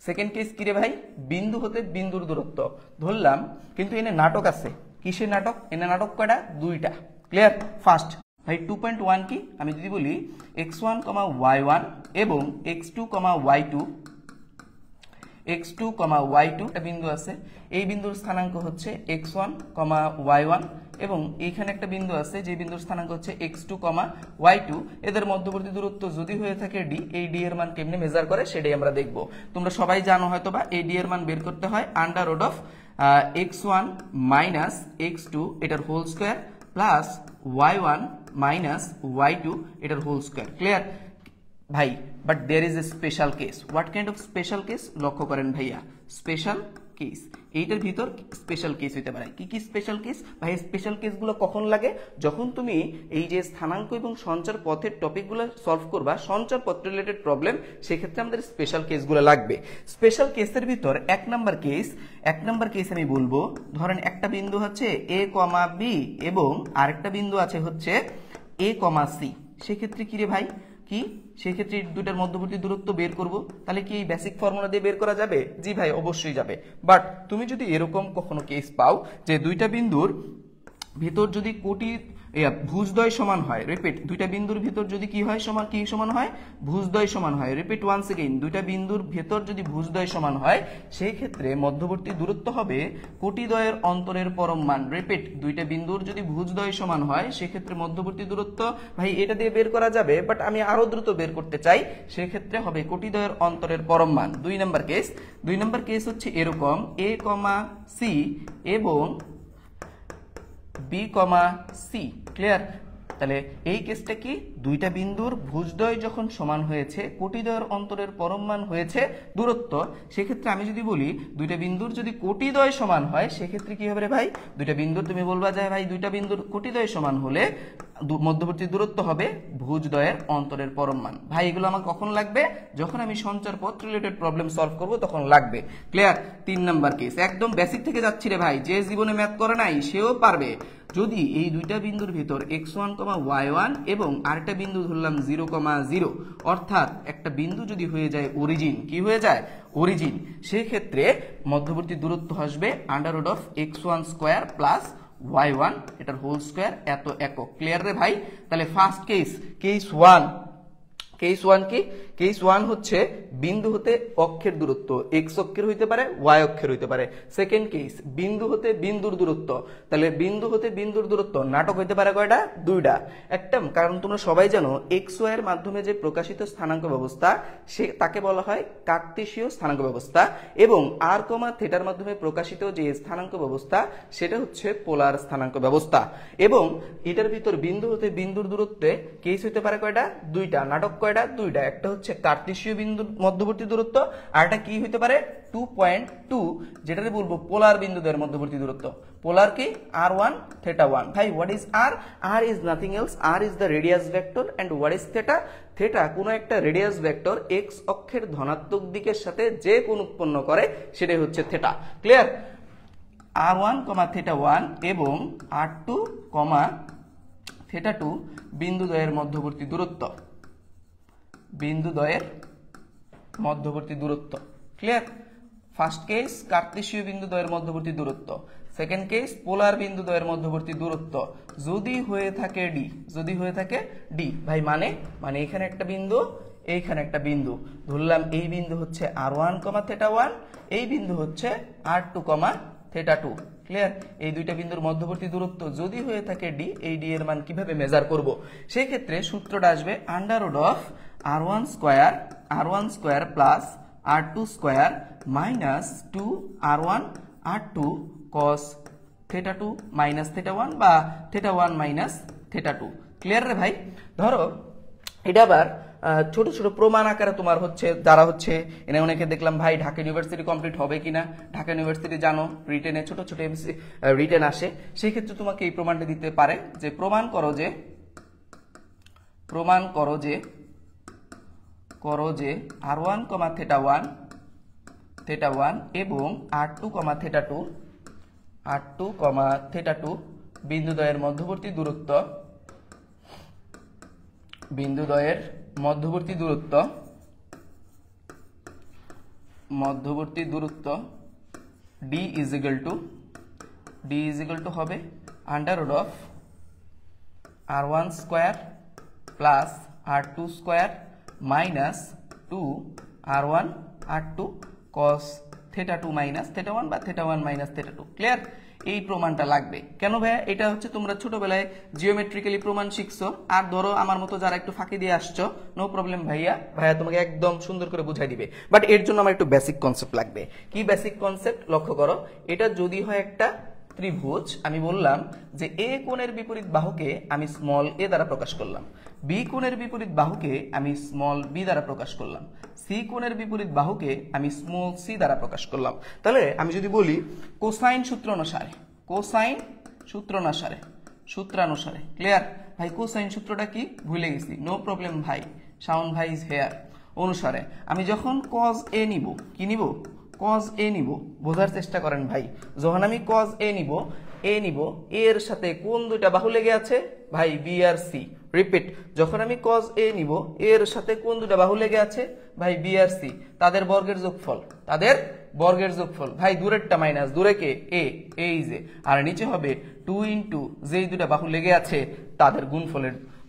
সেকেন্ড কেস কি রে ভাই, বিন্দু হতে বিন্দুর দূরত্ব ধরলাম, কিন্তু এনে নাটক আছে, কিসের নাটক, এনে নাটক কয়টা, দুইটা, ক্লিয়ার। ফার্স্ট ভাই 2.1 কি, আমি যদি বলি x1, y1 এবং x2, y2, x2, y2 একটা বিন্দু আছে, এই বিন্দুর স্থানাঙ্ক হচ্ছে x1, y1 এবং এইখানে একটা বিন্দু আছে যে বিন্দুর স্থানাঙ্ক হচ্ছে x2, y2, এদের মধ্যবর্তী দূরত্ব যদি হয়ে থাকে d, এই d এর মান কেমনে মেজার করে সেটাই আমরা দেখব। তোমরা সবাই জানো হয়তো বা এই d এর মান বের করতে হয় under root of x1 minus x2 এটার whole square plus y1 minus y2 এটার হোল স্কয়ার, ক্লিয়ার ভাই। But there is a special case. What kind of special case, লক্ষ্য করেন ভাইয়া, স্পেশাল কেস, এইটার ভিতর স্পেশাল কেস হইতে পারে। কি কি স্পেশাল কেস ভাই, স্পেশাল কেসগুলো কখন লাগে, যখন তুমি এই যে স্থানাঙ্ক এবং সঞ্চার পথের টপিকগুলো সলভ করবা, সঞ্চার পথ রিলেটেড প্রবলেম, সেক্ষেত্রে আমাদের স্পেশাল কেসগুলো লাগবে। স্পেশাল কেসের ভিতর এক নাম্বার কেস আমি বলবো, ধরেন একটা বিন্দু হচ্ছে a, b এবং আরেকটা বিন্দু আছে হচ্ছে a, c, সেক্ষেত্রে কি রে ভাই, কি সেক্ষেত্রে দুটার মধ্যবর্তী দূরত্ব বের করব, তাহলে কি এই বেসিক ফর্মুলা দিয়ে বের করা যাবে? জি ভাই অবশ্যই যাবে। বাট তুমি যদি এরকম কখনো কেস পাও যে দুইটা বিন্দুর ভিতর যদি কোটি ভুজদ্বয় সমান হয়, রিপিট দুইটা বিন্দুর ভিতর যদি কি হয়, সমান হয়, ভুজদ্বয় সমান হয়, রিপিট ওয়ান্স এগেইন, দুইটা বিন্দুর ভিতর যদি ভুজদ্বয় সমান হয়, সেই ক্ষেত্রে মধ্যবর্তী দূরত্ব হবে কোটিদ্বয়ের অন্তরের পরম মান, রিপিট দুইটা বিন্দুর যদি ভুজদ্বয় সমান হয় সেক্ষেত্রে মধ্যবর্তী দূরত্ব ভাই এটা দিয়ে বের করা যাবে, বাট আমি আরো দ্রুত বের করতে চাই, সেক্ষেত্রে হবে কোটিদ্বয়ের অন্তরের পরম মান। দুই নাম্বার কেস হচ্ছে এরকম a, c এবং b, c, ক্লিয়ার। তাহলে এই কেসটা কি, দুইটা বিন্দুর ভুজদ্বয় যখন সমান হয়েছে, কোটিদ্বয়ের অন্তরের পরম মান হয়েছে দূরত্ব, সেক্ষেত্রে আমি যদি বলি দুইটা বিন্দুর যদি কোটিদ্বয় সমান হয় সেক্ষেত্রে কি হবে রে ভাই, দুইটা বিন্দুর তুমি বলবা যায় ভাই দুইটা বিন্দুর কোটিদ্বয় সমান হলে মধ্যবর্তী দূরত্ব হবে ভুজদ্বয়ের অন্তরের পরম মান। ভাই এগুলো আমার কখন লাগবে, যখন আমি সঞ্চার পথ রিলেটেড প্রবলেম সলভ করব তখন লাগবে, ক্লিয়ার। তিন নাম্বার কেস, একদম বেসিক থেকে যাচ্ছি রে ভাই, যে জীবনে ম্যাথ করে নাই সেও পারবে। যদি এই দুইটা বিন্দুর ভিতর x1, y1 এবং আরেকটা বিন্দু ধরলাম 0, 0, অর্থাৎ একটা বিন্দু যদি হয়ে যায় অরিজিন, কি হয়ে যায় অরিজিন, সেই ক্ষেত্রে মধ্যবর্তী দূরত্ব আসবে under root of x1 square plus y1 এটার হোল স্কয়ার এত একক, ক্লিয়ার রে ভাই। তাহলে ফার্স্ট কেস 1 কি, কেস 1 হচ্ছে বিন্দু হতে অক্ষের দূরত্ব, এক্স অক্ষের হইতে পারে ওয়াই অক্ষের হইতে পারে। সেকেন্ড কেস বিন্দু হতে বিন্দুর দূরত্ব, তাহলে বিন্দু হতে বিন্দুর দূরত্ব নাটক হইতে পারে কয়টা, দুইটা। একটা কারণ তোমরা সবাই জানো এক্স ওয়াই এর মাধ্যমে যে প্রকাশিত স্থানাঙ্ক ব্যবস্থা সে তাকে বলা হয় কার্তেশীয় স্থানাঙ্ক ব্যবস্থা, এবং আর কমা থিটার মাধ্যমে প্রকাশিত যে স্থানাঙ্ক ব্যবস্থা সেটা হচ্ছে পোলার স্থানাঙ্ক ব্যবস্থা। এবং এটার ভিতর বিন্দু হতে বিন্দুর দূরত্বে কেস হইতে পারে কয়টা, দুইটা। নাটক কয়টা, দুইটা। একটা হচ্ছে কার্তেশীয় বিন্দুর মধ্যবর্তী দূরত্ব, আর একটা কি হইতে পারে 2.2, যেটাকে বলবো পোলার বিন্দুদের মধ্যবর্তী দূরত্ব। পোলার কি r1 θ1। ভাই what is r? r is nothing else, r is the radius vector and what is theta? Theta কোনো একটা রেডিয়াস ভেক্টর x অক্ষের ধনাত্মক দিকের সাথে যে কোণ উৎপন্ন করে সেটাই হচ্ছে থিটা, ক্লিয়ার। r1, θ1 এবং r2, θ2 বিন্দুদ্বয়ের মধ্যবর্তী দূরত্ব, বিন্দুদ্বয়ের মধ্যবর্তী দূরত্ব, ক্লিয়ার। ফার্স্ট কেস কার্তেশীয় বিন্দুদ্বয়ের মধ্যবর্তী দূরত্ব, সেকেন্ড কেস পোলার বিন্দুদ্বয়ের মধ্যবর্তী দূরত্ব যদি হয়ে থাকে ডি, যদি হয়ে থাকে ডি। ভাই মানে এখানে একটা বিন্দু, এইখানে একটা বিন্দু ধরলাম, এই বিন্দু হচ্ছে r1, θ1, এই বিন্দু হচ্ছে r2, θ2, ক্লিয়ার। এই দুইটা বিন্দুর মধ্যবর্তী দূরত্ব যদি হয়ে থাকে ডি, এই ডি এর মান কিভাবে মেজার করব? সেই ক্ষেত্রে সূত্রটা আসবে under root of r1 square plus r2 square minus 2r1 r2 cos θ2 মাইনাস θ1 বা θ1 মাইনাস θ2, ক্লিয়ার রে ভাই। ধরো এটা আবার ছোট ছোট প্রমাণ আকারে তোমার হচ্ছে, যারা হচ্ছে এনে অনেকে দেখলাম ভাই ঢাকা ইউনিভার্সিটি কমপ্লিট হবে কিনা, ঢাকা ইউনিভার্সিটি জানো রিটেনে ছোট ছোট রিটেন আসে, সেই ক্ষেত্রে তোমাকে এই প্রমাণটা দিতে পারে যে প্রমাণ করো যে করো যে r1, থিটা 1 এবং r2, থিটা 2 বিন্দুদ্বয়ের মধ্যবর্তী দূরত্ব d ইজ ইকুয়াল টু হবে under root of r1 square plus r2 square minus 2 r1 r2 cos theta 2 minus theta 1 বা থিটা 1 মাইনাস থিটা 2। ক্লিয়ার? এই প্রমাণটা লাগবে কেন ভাইয়া? এটা হচ্ছে তোমরা ছোটবেলায় জিওমেট্রিক্যালি প্রমাণ শিখছো, আর ধরো আমার মতো যারা একটু ফাঁকি দিয়ে আসছো, নো প্রবলেম ভাইয়া তোমাকে একদম সুন্দর করে বুঝাই দিবে। বাট এর জন্য আমার একটু বেসিক কনসেপ্ট লাগবে। কি বেসিক কনসেপ্ট? লক্ষ্য করো, এটা যদি হয় একটা ত্রিভুজ, আমি বললাম যে এ কোণের বিপরীত বাহুকে আমি স্মল এ দ্বারা প্রকাশ করলাম, বি কোণের বিপরীত বাহুকে আমি স্মল বি দ্বারা প্রকাশ করলাম, সি কোণের বিপরীত বাহুকে আমি স্মল সি দ্বারা প্রকাশ করলাম। তাহলে আমি যদি বলি কোসাইন সূত্রানুসারে, ক্লিয়ার ভাই? কোসাইন সূত্রটা কি ভুলে গেছি, নো প্রবলেম ভাই, শাওন ভাই ইজ হেয়ার। অনুসারে আমি যখন cos a নিব, কি নিব? cos a নিব। বোঝার চেষ্টা করেন ভাই, যখন আমি cos a নিব, এর সাথে কোন দুইটা বাহু লেগে আছে? ভাই বি আর সি। রিপিট, যখন আমি cos a নিব, এর সাথে কোন দুইটা বাহু লেগে আছে? ভাই বি আর সি। তাদের বর্গের যোগফল। ভাই দূরেরটা মাইনাস, দূরে কে? এ, এই যে, আর নিচে হবে 2 ইন্টু যেই দুইটা বাহু লেগে আছে তাদের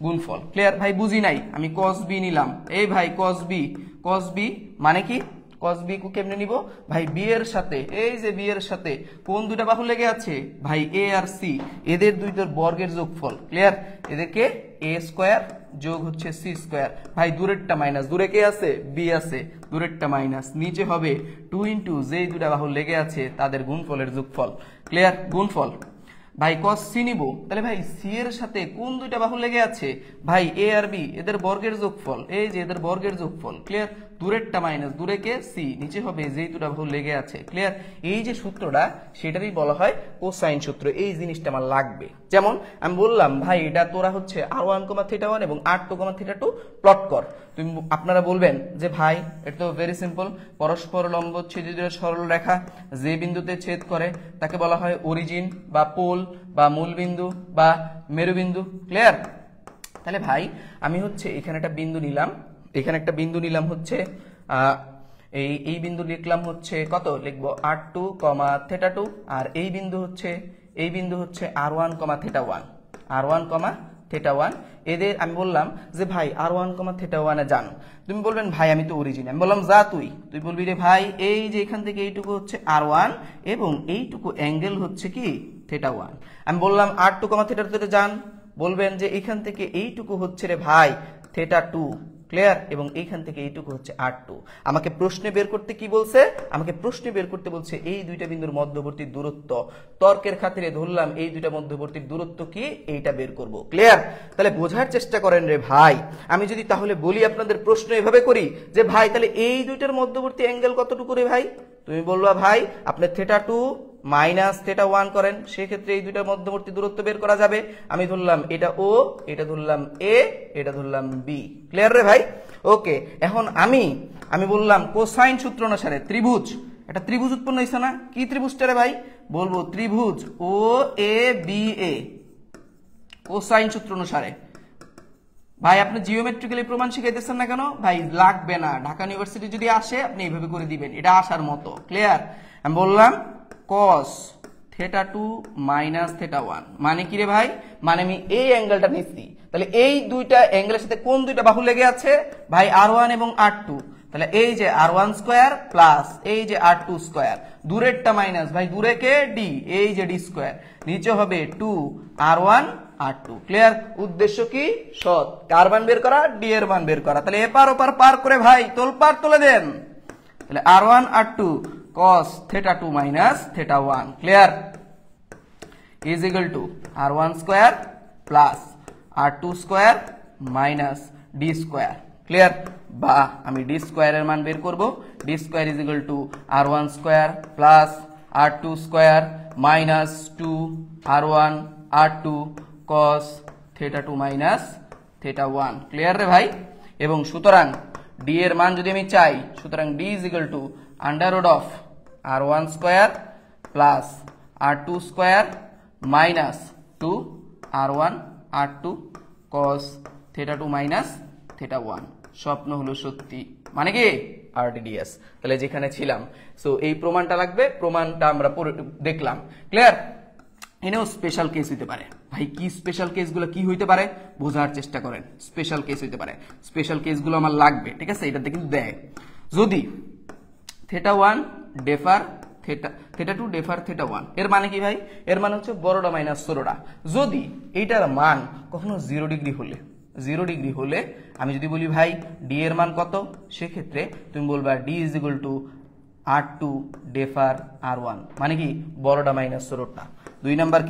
গুণফল। ক্লিয়ার ভাই? বুঝি নাই, আমি cos b নিলাম। এই ভাই cos b মানে কি? cos b কেমনে নিব? ভাই বি এর সাথে, এই যে বি এর সাথে কোন দুইটা বাহু লেগে আছে? ভাই এ আর সি, এদের দুইটার বর্গের যোগফল। ক্লিয়ার? এদেরকে এ স্কয়ার যোগ হচ্ছে সি স্কয়ার। ভাই দূরেরটা মাইনাস, দূরে কে আছে? বি আছে, দূরেরটা মাইনাস, নিচে হবে 2 ইন্টু যেই দুইটা বাহু লেগে আছে তাদের গুণফলের যোগফল। ক্লিয়ার? গুণফল। ভাই cos c নিব, তাহলে ভাই সি এর সাথে কোন দুইটা বাহু লেগে আছে? ভাই এ আর বি, এদের বর্গের যোগফল, এই যে এদের বর্গের যোগফল। ক্লিয়ার? দূরেরটা মাইনাস, দূরে কে? সি, নিচে হবে যেই দুটা বাহু লেগে আছে। ক্লিয়ার? এই যে সূত্রটা, সেটারই বলা হয় কোসাইন সূত্র। এই জিনিসটা আমার লাগবে। যেমন আমি বললাম ভাই এটা তোরা হচ্ছে r1, থিটা 1 এবং r2, থিটা 2 প্লট কর। আপনারা বলবেন যে ভাই এটা তো ভেরি সিম্পল, পরস্পর লম্ব ছেদিত সরল রেখা যে বিন্দুতে ছেদ করে তাকে বলা হয় অরিজিন বা পোল বা মূলবিন্দু বা মেরুবিন্দু। ক্লিয়ার? তাহলে ভাই আমি হচ্ছে এখানে একটা বিন্দু নিলাম, হচ্ছে এই বিন্দু লিখলাম হচ্ছে কত? লিখবো r2, থিটা 2, আর এই বিন্দু হচ্ছে r1, থিটা 1। এদের আমি বললাম যে ভাই r1, থিটা 1 এ যান। তুমি বলবেন ভাই আমি তো অরিজিন, আমি বললাম যা তুই বলবি রে ভাই এই যে এখান থেকে এইটুকু হচ্ছে r1 এবং এইটুকু অ্যাঙ্গেল হচ্ছে কি? থিটা 1। আমি বললাম r2, থিটা 2 এ যান, বলবেন যে এখান থেকে এইটুকু হচ্ছে রে ভাই থিটা 2। ক্লিয়ার? এবং এইখান থেকে এইটুকু হচ্ছে r2। আমাকে প্রশ্নে বের করতে কি বলছে? আমাকে প্রশ্নে বের করতে বলছে এই দুইটা বিন্দুর মধ্যবর্তী দূরত্ব। তর্কের খাতিরে ধরলাম এই দুইটা মধ্যবর্তী দূরত্ব কি, এইটা বের করব। ক্লিয়ার? তাহলে বোঝার চেষ্টা করেন রে ভাই। আমি যদি তাহলে বলি আপনাদের প্রশ্ন এভাবে করি যে ভাই তাহলে এই দুইটার মধ্যবর্তী অ্যাঙ্গেল কতটুকু রে ভাই? তুমি বলবা ভাই আপনি থিটা 2 মাইনাস থিটা 1 করেন, সেক্ষেত্রে এই দুইটার মধ্যবর্তী দূরত্ব বের করা যাবে। আমি ধরলাম এটা ও, এটা ধরলাম এ, এটা ধরলাম বি। ক্লিয়ার রে ভাই? ওকে, এখন আমি বললাম কোসাইন সূত্র অনুসারে ত্রিভুজ, এটা ত্রিভুজ উৎপন্ন হয়েছে না? কি ত্রিভুজটা রে ভাই? বলবো ত্রিভুজ ও এ বি এ কোসাইন সূত্র অনুসারে। ভাই আপনি জিওমেট্রিক্যালি প্রমাণ শিখাইতেছেন না কেন? ভাই লাগবে না, ঢাকা ইউনিভার্সিটি যদি আসে আপনি এইভাবে করে দিবেন, এটা আসার মতো। ক্লিয়ার? আমি বললাম cos থিটা 2 মাইনাস থিটা 1 মানে কি রে ভাই? মানে আমি এই অ্যাঙ্গেলটা নিচ্ছি, তাহলে এই দুইটা অ্যাঙ্গেলের সাথে কোন দুইটা বাহু লেগে আছে? ভাই r1 এবং r2। তাহলে এই যে r1 স্কয়ার প্লাস এই যে r2 স্কয়ার, দূরেরটা মাইনাস, ভাই দূরে কে? d, এই যে d স্কয়ার, নিচে হবে 2 r1 r2। ক্লিয়ার? উদ্দেশ্য কি? সৎ, কার মান বের করা? d এর মান বের করা। তাহলে এপার ওপার পার করে ভাই তোলপার তুলে দেন। তাহলে r1 r2 cos theta 2 minus theta 1 clear is equal to r1 square plus r2 square minus d square clear বা আমি d square এর মান বের করব d square is equal to r1 square plus r2 square minus 2 r1 r2 cos theta 2 minus theta 1 clear রে ভাই এবং সুতরাং ডি এর মান যদি আমি চাই, সুতরাং D is equal to under root of r1 square plus r2 square minus 2 r1 r2 cos theta 2 minus theta 1। স্বপ্ন হলো সত্যি, মানে কি আরডিডিএস। তাহলে যেখানে ছিলাম, সো এই প্রমাণটা লাগবে, প্রমাণটা আমরা দেখলাম। ক্লিয়ার? এনেও স্পেশাল কেস হইতে পারে। ভাই কি স্পেশাল কেসগুলো কি হইতে পারে বোঝার চেষ্টা করেন। স্পেশাল কেস হইতে পারে, স্পেশাল কেসগুলো আমার লাগবে, ঠিক আছে? এটাতে কিন্তু দেয় যদি theta 1 defer theta 2 differ theta 1, এর মানে কি ভাই? এর মানে হচ্ছে বড়টা মাইনাস ছোটটা। যদি এইটার মান কখনো 0 ডিগ্রি হলে, 0 ডিগ্রি হলে আমি যদি বলি ভাই ডি এর মান কত, সেক্ষেত্রে তুমি বলবা D is equal two r2 defer r1, মানে কি বড়টা মাইনাস ছোটটা। 2 নাম্বার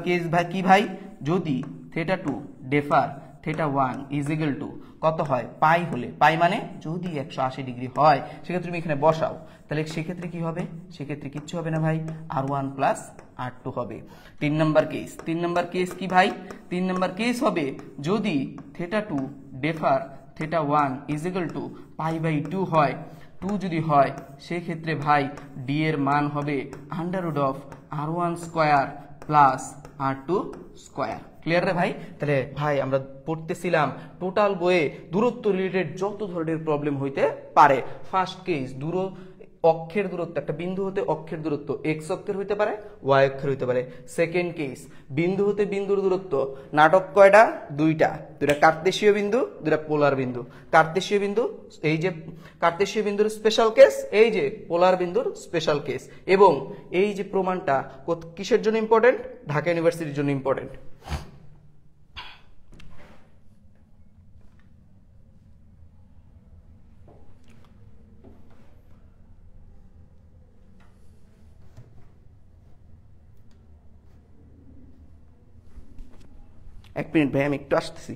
কেস ভাই কি ভাই? যদি theta 2 differ theta 1 is equal two কত হয়? পাই হলে, পাই মানে যদি 180 ডিগ্রি হয়, সেক্ষেত্রে তুমি এখানে বসাও, তাহলে সেক্ষেত্রে কি হবে? সেক্ষেত্রে কিচ্ছু হবে না ভাই, r1 প্লাস r2 হবে। 3 নাম্বার কেস কি ভাই? 3 নাম্বার কেস হবে যদি theta 2 differ theta 1 is equal to pi by 2 হয়, 2 যদি হয়, সেক্ষেত্রে ভাই ডি এর মান হবে under root of r1 square plus r2 square. Clear রে ভাই? তাহলে ভাই আমরা পড়তেছিলাম টোটাল বইয়ে দূরত্ব রিলেটেড যত ধরনের প্রবলেম হইতে পারে। ফার্স্ট কেস অক্ষের দূরত্ব, একটা বিন্দু হতে অক্ষের দূরত্ব এক্স অক্ষের হইতে পারে, ওয়াই অক্ষের হইতে পারে। সেকেন্ড কেস বিন্দু হতে বিন্দুর দূরত্ব, নাটক কয়টা? দুইটা কার্তেশীয় বিন্দু, দুইটা পোলার বিন্দু। কার্তেশীয় বিন্দু, এই যে কার্তেশীয় বিন্দুর স্পেশাল কেস, এই যে পোলার বিন্দুর স্পেশাল কেস। এবং এই যে প্রমাণটা কিসের জন্য ইম্পর্টেন্ট? ঢাকা ইউনিভার্সিটির জন্য ইম্পর্টেন্ট। এক মিনিট ভাই, আমি একটু আসতেছি।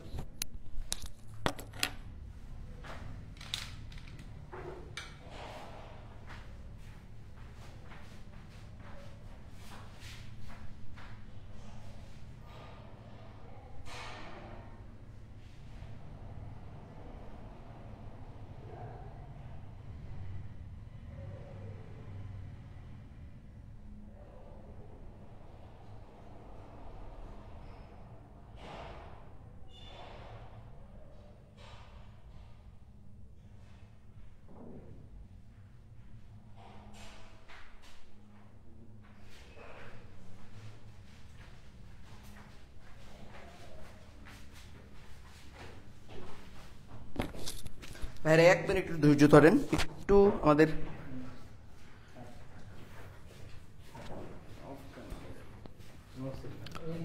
ভাইরা 1 মিনিট একটু ধৈর্য ধরেন, একটু আমাদের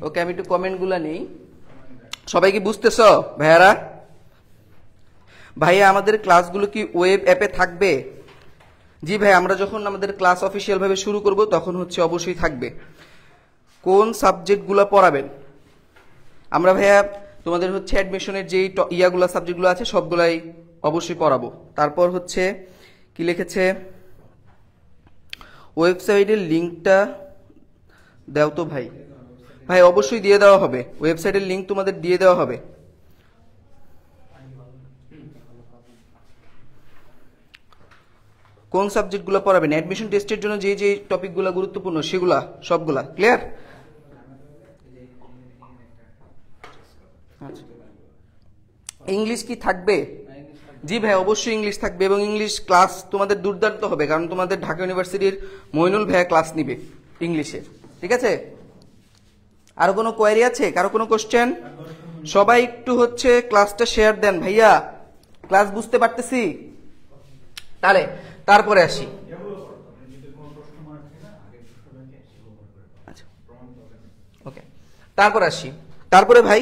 ওকে। আমি একটু কমেন্ট গুলা নেই। সবাই কি বুঝতেছ ভাইয়ারা? ভাইয়া আমাদের ক্লাসগুলো কি ওয়েব অ্যাপে থাকবে? জি ভাই, আমরা যখন আমাদের ক্লাস অফিসিয়াল ভাবে শুরু করব তখন হচ্ছে অবশ্যই থাকবে। কোন সাবজেক্টগুলো পড়াবেন? আমরা ভাইয়া তোমাদের হচ্ছে অ্যাডমিশনের যে ইয়াগুলা সাবজেক্টগুলো আছে সবগুলাই অবশ্যই পড়াবো। তারপর হচ্ছে কি লিখেছে, ওয়েবসাইটের লিঙ্কটা দাও তো ভাই। ভাই অবশ্যই দিয়ে দেওয়া হবে, ওয়েবসাইটের লিঙ্ক তোমাদের দিয়ে দেওয়া হবে। কোন সাবজেক্টগুলো পড়াবেন? অ্যাডমিশন টেস্টের জন্য যে যে টপিকগুলো গুরুত্বপূর্ণ সেগুলা সবগুলা ক্লিয়ার? আচ্ছা, ইংলিশ কি থাকবে? জি ভাই, অবশ্যই ইংলিশ থাকবে এবং ইংলিশ ক্লাস তোমাদের দুর্দান্ত হবে, কারণ তোমাদের ঢাকা ইউনিভার্সিটির মইনুল ভাইয়া ক্লাস নিবে ইংলিশের। ঠিক আছে? আরো কোনো কোয়েরি আছে? কারো কোনো কোশ্চেন? সবাই একটু হচ্ছে ক্লাসটা শেয়ার দেন ভাইয়া, ক্লাস বুঝতে পারতেছি। তাহলে তারপরে আসি। আচ্ছা ওকে, তারপরে আসি। তারপরে ভাই,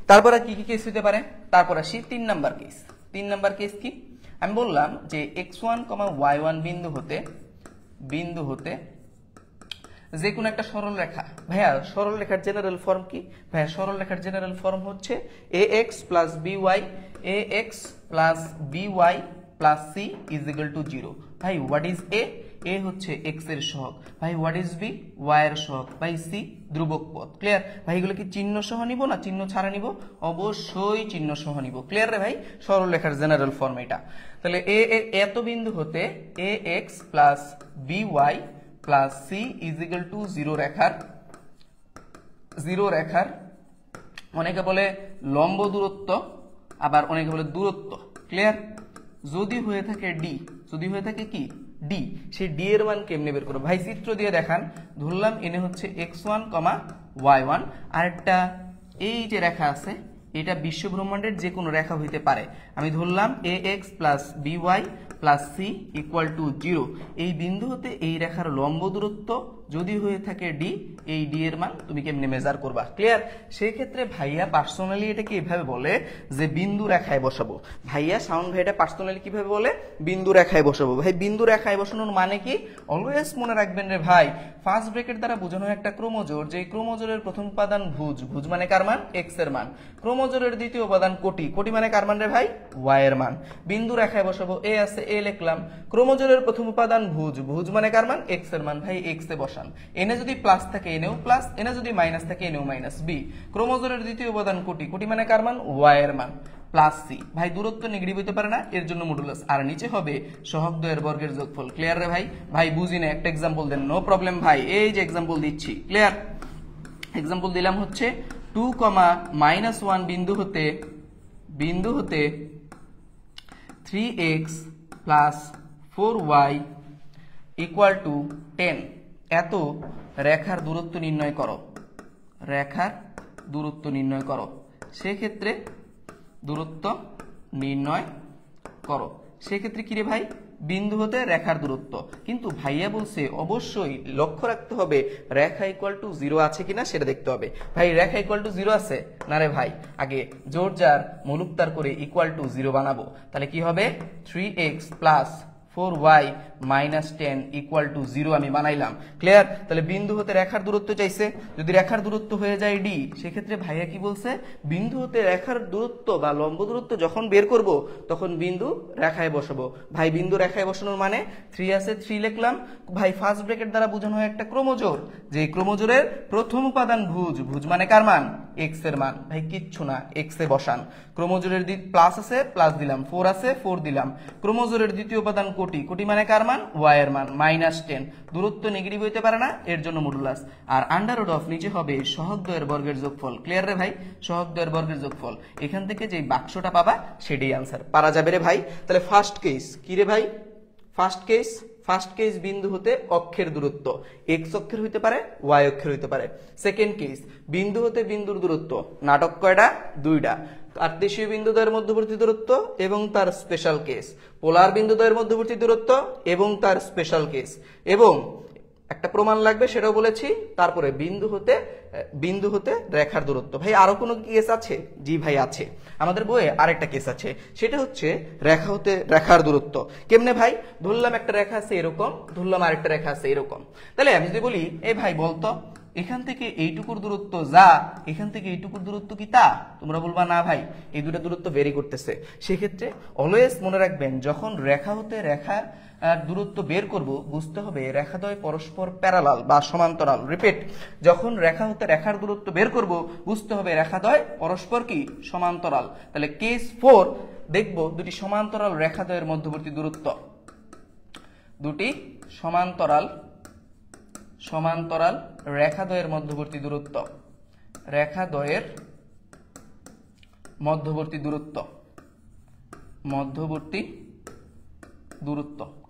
তারপরে কি কি কেস হতে পারে? তারপর আসি 3 নাম্বার কেস। 3 নাম্বার কেস কি? আমি বললাম যে x1, y1 বিন্দু হতে যে কোনো একটা সরল রেখা। ভাইয়া সরল রেখার জেনারেল ফর্ম কি? ভাইয়া সরল রেখার জেনারেল ফর্ম হচ্ছে ax plus by plus c is equal to 0। ভাই হোয়াট ইজ a? এ হচ্ছে এক্স এর সহগ, ভাই হোয়াট ইজ বি, ওয়াই এর সহগ, ভাই সি ধ্রুবক পদ। ক্লিয়ার ভাই, এগুলো কি চিহ্ন সহ নিব না চিহ্ন ছাড়া নিব? অবশ্যই চিহ্ন সহ নিব। ক্লিয়ার রে ভাই, সরল লেখার জেনারেল ফর্ম এটা। তাহলে এত বিন্দু হতে a x plus b y plus c is equal to 0 রেখার অনেকে বলে লম্ব দূরত্ব, আবার অনেকে বলে দূরত্ব। ক্লিয়ার, যদি হয়ে থাকে ডি, যদি হয়ে থাকে কি ডি, সেই ডি এর মান কেমনে বের করবো? ভাই চিত্র দিয়ে দেখান। ধরলাম এনে হচ্ছে x1, y1, আরেকটা এই যে রেখা আছে এটা বিশ্ব ব্রহ্মাণ্ডের যে কোনো রেখা হইতে পারে। আমি ধরলাম ax plus by plus C equal to 0। এই বিন্দু হতে এই রেখার লম্ব দূরত্ব যদি হয়ে থাকে ডি, এই ডি এর মান তুমি কেমনে মেজার করবা? ক্লিয়ার, সেই ক্ষেত্রে ভাইয়া পার্সোনালি এটাকে এভাবে বলে যে বিন্দু রেখায় বসাবো। ভাইয়া শাওন ভাই এটা পার্সোনালি কিভাবে বলে? বিন্দু রেখায় বসাবো। ভাই বিন্দু রেখায় বসানোর মানে কি? অলওয়েজ মনে রাখবেন রে ভাই, ফার্স্ট ব্র্যাকেট দ্বারা বোঝানো একটা ক্রোমোজোর, যে ক্রোমোজোরের প্রথম উপাদান ভুজ, ভুজ মানে কার মান? এক্স এর মান। ক্রোমোজোরের দ্বিতীয় উপাদান কোটি, কোটি মানে কার মান রে ভাই? ওয়াই এর মান। বিন্দু রেখায় বসাবো, এ আছে এ লিখলাম। ক্রোমোজোরের প্রথম উপাদান ভুজ, ভুজ মানে কার মান? এক্স এর মান। ভাই এক্স এ বসান, এনে যদি প্লাস থাকে এনেও প্লাস, এনে যদি মাইনাস থাকে এনেও মাইনাস। বি ক্রোমোজোরের দ্বিতীয় উপাদান কোটি, কোটি মানে কার মান? ওয়াই এর মান প্লাস সি। ভাই দূরত্ব নেগেটিভ হতে পারে না, এর জন্য মডুলাস। আর নিচে হবে সহগ দ্বয়ের বর্গের যোগফল। ক্লিয়ার রে ভাই? ভাই বুঝি না, একটা এক্সাম্পল দেন। নো প্রবলেম ভাই, এই যে এক্সাম্পল দিচ্ছি। ক্লিয়ার, এক্সাম্পল দিলাম হচ্ছে 2, -1 বিন্দু হতে 3x plus 4y equal to 10 এত রেখার দূরত্ব নির্ণয় করো। রেখার দূরত্ব নির্ণয় করো, সেক্ষেত্রে দূরত্ব নির্ণয় করো। সেক্ষেত্রে কি রে ভাই? বিন্দু হতে রেখার দূরত্ব। কিন্তু ভাইয়া বলছে অবশ্যই লক্ষ্য রাখতে হবে রেখা ইকুয়াল টু 0 আছে কিনা সেটা দেখতে হবে। ভাই রেখা ইকুয়াল টু 0 আছে না রে ভাই? আগে জোর জার মুলুকতার করে ইকুয়াল টু 0 বানাবো। তাহলে কি হবে? 3x plus 4y minus 10 equal to 0 আমি বানাইলাম। ক্লিয়ার, তাহলে বিন্দু হতে রেখার দূরত্ব চাইছে। যদি রেখার দূরত্ব হয়ে যায় ডি, সেক্ষেত্রে ভাইয়া কি বলছে? বিন্দু হতে রেখার দূরত্ব বা লম্ব দূরত্ব যখন বের করব তখন বিন্দু রেখায় বসাবো। ভাই বিন্দু রেখায় বসানোর মানে 3 আছে 3 লিখলাম। ভাই ফার্স্ট ব্র্যাকেট দ্বারা বোঝানো হয় একটা ক্রোমোজোর, যে ক্রোমোজোরের প্রথম উপাদান ভুজ, ভুজ মানে কার মান? এক্স এর মান। ভাই কিচ্ছু না, এক্স এ বসান। ক্রোমোজোরের প্লাস আছে প্লাস দিলাম, 4 আছে 4 দিলাম। ক্রোমোজোরের দ্বিতীয় উপাদান কোটি, কোটি মানে কার মান? ওয়াই এর মান মাইনাস 10। দূরত্ব নেগেটিভ হইতে পারে না, এর জন্য মডুলাস। আর আন্ডার রুট অফ নিচে হবে সহগ দ্বয়ের বর্গের যোগফল। ক্লিয়ার রে ভাই? সহগ দ্বয়ের বর্গের যোগফল। এখান থেকে যে বাক্সটা পাবা সেটাই আনসার। পারা যাবে রে ভাই? তাহলে ফার্স্ট কেস কি রে ভাই? ফার্স্ট কেস বিন্দু হতে অক্ষের দূরত্ব, এক্স অক্ষের হইতে পারে, ওয়াই অক্ষের হইতে পারে। সেকেন্ড কেস বিন্দু হতে বিন্দুর দূরত্ব, নাটক কয়টা? 2টা। কার্তেশীয় বিন্দুদ্বয়ের মধ্যবর্তী দূরত্ব এবং তার স্পেশাল কেস, পোলার বিন্দুদ্বয়ের মধ্যবর্তী দূরত্ব এবং তার স্পেশাল কেস, এবং একটা প্রমাণ লাগবে সেটাও বলেছি। তারপরে বিন্দু হতে রেখার দূরত্ব। ভাই আরো কোনো কেস আছে? জি ভাই আছে, আমাদের বইয়ে আরেকটা কেস আছে, সেটা হচ্ছে রেখা হতে রেখার দূরত্ব। কেমনে ভাই? ধরলাম একটা রেখা আছে এরকম, ধরলাম আরেকটা রেখা আছে এরকম। তাহলে আমি যদি বলি এই ভাই বলতো এখান থেকে এইটুকুর দূরত্ব যা, এখান থেকে এইটুকুর দূরত্ব কি তা? তোমরা বলবা না ভাই এই দুটো দূরত্ব ভেরি করতেছে। সেক্ষেত্রে অলওয়েজ মনে রাখবেন যখন রেখা হতে রেখার দূরত্ব বের করব বুঝতে হবে রেখাদ্বয় পরস্পর প্যারালাল বা সমান্তরাল। রিপিট, যখন রেখা হতে রেখার দূরত্ব বের করব বুঝতে হবে রেখাদ্বয় পরস্পর কি? সমান্তরাল। তাহলে কেস 4 দেখব দুটি সমান্তরাল রেখাদ্বয়ের মধ্যবর্তী দূরত্ব, দুটি সমান্তরাল রেখাদ্বয়ের মধ্যবর্তী দূরত্ব, রেখাদ্বয়ের মধ্যবর্তী দূরত্ব।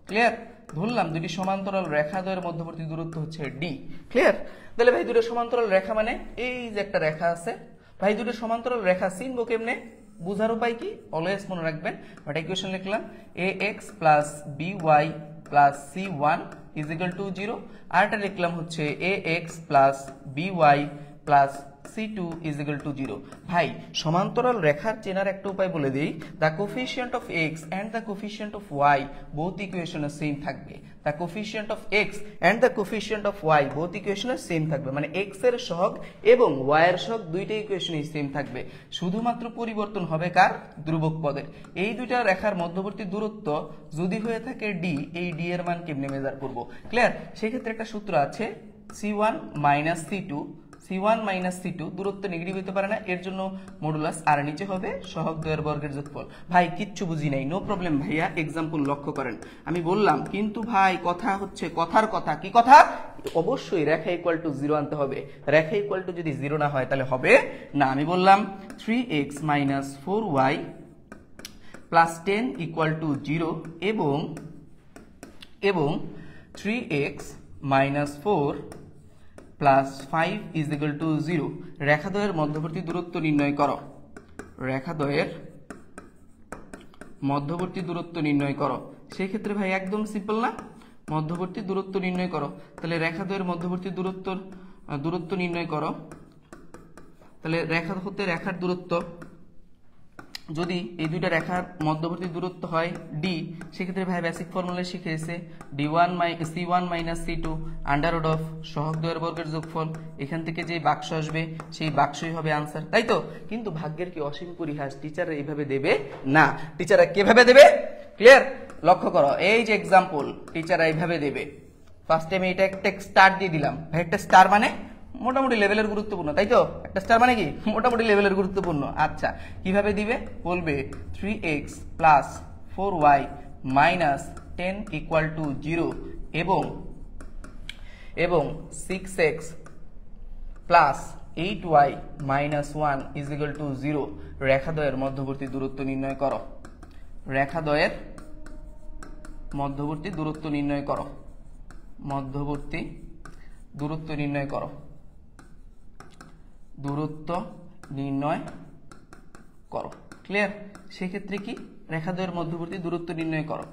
ক্লিয়ার, ধরলাম দুটি সমান্তরাল রেখাদ্বয়ের মধ্যবর্তী দূরত্ব হচ্ছে ডি। ক্লিয়ার, তাহলে ভাই দুটো সমান্তরাল রেখা মানে এই যে একটা রেখা আছে, ভাই দুটো সমান্তরাল রেখা চিনবো কেমনে? বুঝার উপায় কি? অলওয়েজ মনে রাখবেন বাট ইকুয়েশন লিখলাম ax plus by plus c1 is equal to 0, আরটা লিখলাম হচ্ছে ax plus by plus c2 is equal to 0। ভাই সমান্তরাল রেখার চেনার একটা উপায় বলে দিই, the coefficient of x and the coefficient of y both ইকুয়েশনে সেম থাকবে। The coefficient of X and the coefficient of Y both ইকুয়েশনে সেম থাকবে, মানে এক্স এর সহগ এবং ওয়াই এর সহগ দুইটা ইকুয়েশনই সেম থাকবে, শুধুমাত্র পরিবর্তন হবে কার? ধ্রুবক পদের। এই দুইটা রেখার মধ্যবর্তী দূরত্ব যদি হয়ে থাকে ডি, এই ডি এর মান কেমনে মেজার করব? ক্লিয়ার? সেক্ষেত্রে একটা সূত্র আছে C1 minus C2, C1 minus C2 দূরত্ব নেগেটিভ হতে পারে না, এর জন্য মডুলাস আর নিচে হবে সহগ দ্বয়ের বর্গের যোগফল। ভাই কিচ্ছু বুঝি নাই, নো প্রবলেম ভাইয়া, এক্সাম্পল লক্ষ্য করেন। আমি বললাম কিন্তু ভাই কথা হচ্ছে কথার কথা, কি কথা? অবশ্যই রেখা ইকুয়াল টু 0 আনতে হবে, রেখা ইকুয়াল টু যদি 0 না হয় তাহলে হবে না। আমি বললাম 3x minus 4y plus 10 equal to 0 এবং 3x minus 4 plus 5 is equal to 0। রেখাদ্বয়ের মধ্যবর্তী দূরত্ব নির্ণয় করো, রেখাদ্বয়ের মধ্যবর্তী দূরত্ব নির্ণয় করো। সেই ক্ষেত্রে ভাই একদম সিম্পল না? মধ্যবর্তী দূরত্ব নির্ণয় করো, তাহলে রেখাদ্বয়ের মধ্যবর্তী দূরত্ব নির্ণয় করো। তাহলে রেখা হতে রেখার দূরত্ব, যদি এই দুইটা রেখার মধ্যবর্তী দূরত্ব হয় ডি, সেক্ষেত্রে ভাই বেসিক ফর্মুলা শিখেছে C1 minus C2 under root of সহগ দ্বয়ের বর্গের যোগফল। এখান থেকে যে বাক্স আসবে সেই বাক্সই হবে আনসার, তাই তো? কিন্তু ভাগ্যের কি অসীম পরিহাস, টিচাররা এইভাবে দেবে না। টিচাররা কিভাবে দেবে? ক্লিয়ার? লক্ষ্য করো, এই যে এক্সাম্পল টিচাররা এইভাবে দেবে। ফার্স্টে আমি এটা একটা স্টার দিয়ে দিলাম, ভাই একটা স্টার মানে মোটামুটি লেভেলের গুরুত্বপূর্ণ, তাই তো? একটা স্টার মানে কি? মোটামুটি লেভেলের গুরুত্বপূর্ণ। আচ্ছা, কিভাবে দিবে? বলবে 3x plus 4y minus 10 equal to 0 এবং 6x plus 8y minus 1 is equal to 0। রেখাদ্বয়ের মধ্যবর্তী দূরত্ব নির্ণয় করো, রেখাদ্বয়ের মধ্যবর্তী দূরত্ব নির্ণয় করো, মধ্যবর্তী দূরত্ব নির্ণয় করো, দূরত্ব নির্ণয় করো। ক্লিয়ার? সেক্ষেত্রে কি? রেখাদ্বয়ের মধ্যবর্তী দূরত্ব নির্ণয় করো।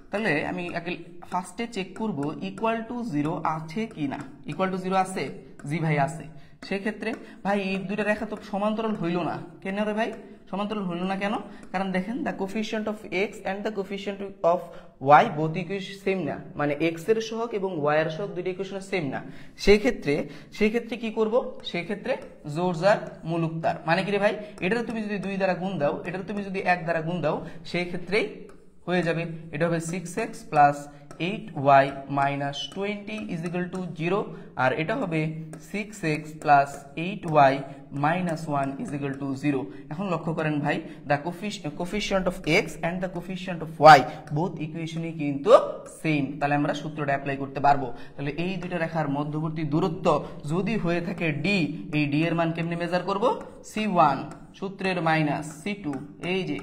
তাহলে আমি আগে ফার্স্টে চেক করব ইকুয়াল টু 0 আছে কি না। ইকুয়াল টু 0 আছে? জি ভাই আছে। সেক্ষেত্রে ভাই এই দুইটা রেখা তো সমান্তরাল হইল না কেন রে ভাই? সমান্তরাল হইল না কেন? কারণ দেখেন the coefficient of X and the coefficient of Y both equation same না, মানে এক্স এর সহগ এবং ওয়াই এর সহগ দুইটা ইকুয়েশন সেম না। সেই ক্ষেত্রে কি করব? সেই ক্ষেত্রে জোড়জার মুলুকতার, মানে কি রে ভাই? এটার তুমি যদি 2 দ্বারা গুণ দাও, এটার তুমি যদি 1 দ্বারা গুণ দাও, সেই ক্ষেত্রেই হয়ে যাবে। এটা হবে 6x plus 8y minus 20 is equal to 0, আর এটা হবে 6x plus 8y minus 1 is equal to 0। এখন লক্ষ্য করেন ভাই, the coefficient of x and the coefficient of y both ইকুয়েশনই কিন্তু সেম। তাহলে আমরা সূত্রটা অ্যাপ্লাই করতে পারবো। তাহলে এই দুটো রেখার মধ্যবর্তী দূরত্ব যদি হয়ে থাকে d, এই d এর মান কেমনে মেজার করব? C1 সূত্রের মাইনাস C2, এই যে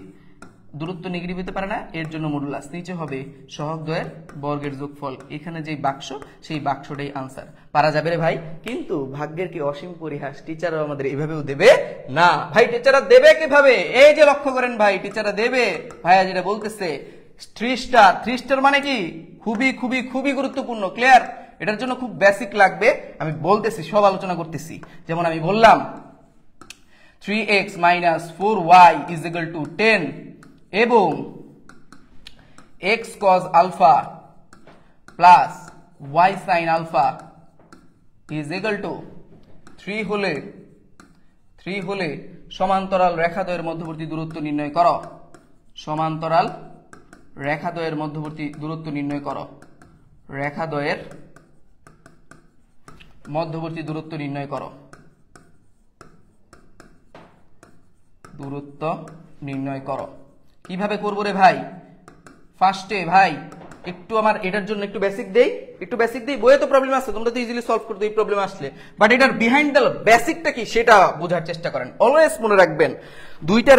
দূরত্ব নেগেটিভ হতে পারে না, এর জন্য মডুলাস, নিচে হবে সহগ দ্বয়ের বর্গের যোগফল। এখানে যে বাক্স, সেই বাক্সটাই আনসার। পারা যাবে রে ভাই? কিন্তু ভাগ্যের কি অসীম পরিহাস, টিচাররা আমাদের এভাবেও দেবে না ভাই। টিচাররা দেবে কিভাবে? এই যে লক্ষ্য করেন ভাই, টিচাররা দেবে ভাইয়া যেটা বলতেছে 3 স্টার। 3 স্টার মানে কি? খুবই খুবই খুবই গুরুত্বপূর্ণ। ক্লিয়ার? এটার জন্য খুব বেসিক লাগবে, আমি বলতেছি, সব আলোচনা করতেছি। যেমন আমি বললাম 3x minus 4y is equal two 10 এবং x cos alpha plus y sin alpha is equal to 3 হলে সমান্তরাল রেখাদ্বয়ের মধ্যবর্তী দূরত্ব নির্ণয় করো, সমান্তরাল রেখাদ্বয়ের মধ্যবর্তী দূরত্ব নির্ণয় করো, রেখাদ্বয়ের মধ্যবর্তী দূরত্ব নির্ণয় করো, দূরত্ব নির্ণয় করো। কিভাবে করবো রে ভাই? ফার্স্টে ভাই একটু আমার এটার জন্য একটু বেসিক দেই, বইয়ে তো প্রবলেম আছে, তোমরা তো ইজিলি সলভ করতে এই প্রবলেম আসলে, বাট এটার বিহাইন্ড দ্য বেসিকটা কি সেটা বোঝার চেষ্টা করেন। অলওয়েজ মনে রাখবেন দুইটা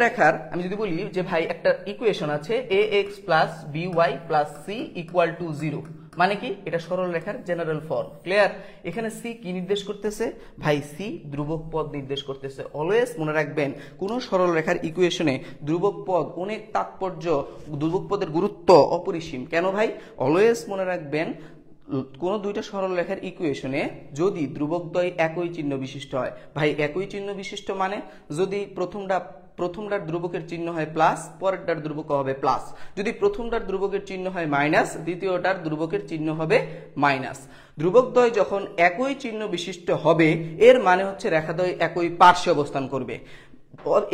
রেখার আমি যদি বলি যে ভাই একটা ইকুয়েশন আছে ax plus by plus c equal to 0, মানে কি? এটা সরল রেখার জেনারেল ফর্ম। ক্লিয়ার? এখানে c কি নির্দেশ করতেছে ভাই? c ধ্রুবক পদ নির্দেশ করতেছে। অলওয়েজ মনে রাখবেন কোন সরল রেখার ইকুয়েশনে ধ্রুবক পদ অনেক তাৎপর্য, ধ্রুবক পদের গুরুত্ব অপরিসীম। কেন ভাই? অলওয়েজ মনে রাখবেন কোন দুইটা সরল রেখার ইকুয়েশনে যদি ধ্রুবকদ্বয় একই চিহ্ন বিশিষ্ট হয়, ভাই একই চিহ্ন বিশিষ্ট মানে যদি প্রথমটা প্রথমটার ধ্রুবকের চিহ্ন হয় প্লাস, পরেরটার ধ্রুবক হবে প্লাস। যদি প্রথমটার ধ্রুবকের চিহ্ন হয় মাইনাস, দ্বিতীয়টার ধ্রুবকের চিহ্ন হবে মাইনাস। ধ্রুবকদ্বয় যখন একই চিহ্ন বিশিষ্ট হবে এর মানে হচ্ছে রেখাদ্বয় একই পার্শ্বে অবস্থান করবে।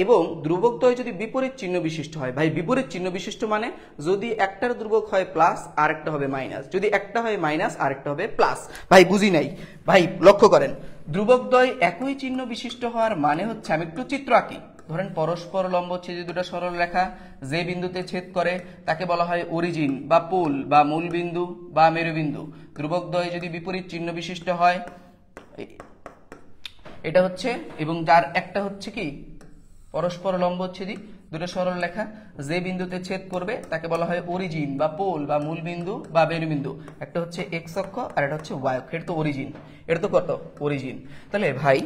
এবং ধ্রুবকদ্বয় যদি বিপরীত চিহ্ন বিশিষ্ট হয়, ভাই বিপরীত চিহ্ন বিশিষ্ট মানে যদি একটার ধ্রুবক হয় প্লাস আর একটা হবে মাইনাস, যদি একটা হয় মাইনাস আর একটা হবে প্লাস। ভাই বুঝি নাই, ভাই লক্ষ্য করেন, ধ্রুবকদ্বয় একই চিহ্ন বিশিষ্ট হওয়ার মানে হচ্ছে, আমি একটু চিত্র আঁকি। ধরেন পরস্পর লম্বচ্ছেদী দুটো সরল রেখা যে বিন্দুতে ছেদ করে তাকে বলা হয় অরিজিন বা পোল বা মূল বিন্দু বা মেরুবিন্দু। ধ্রুবকদ্বয় যদি বিপরীত চিহ্ন বিশিষ্ট হয়, এটা হচ্ছে, এবং যার একটা হচ্ছে কি পরস্পর লম্বচ্ছেদী দুটো সরল রেখা যে বিন্দুতে ছেদ করবে তাকে বলা হয় অরিজিন বা পোল বা মূল বিন্দু বা মেরুবিন্দু। একটা হচ্ছে এক্স অক্ষ আর এটা হচ্ছে ওয়াই অক্ষ। এটা তো অরিজিন, এটা তো কত অরিজিন। তাহলে ভাই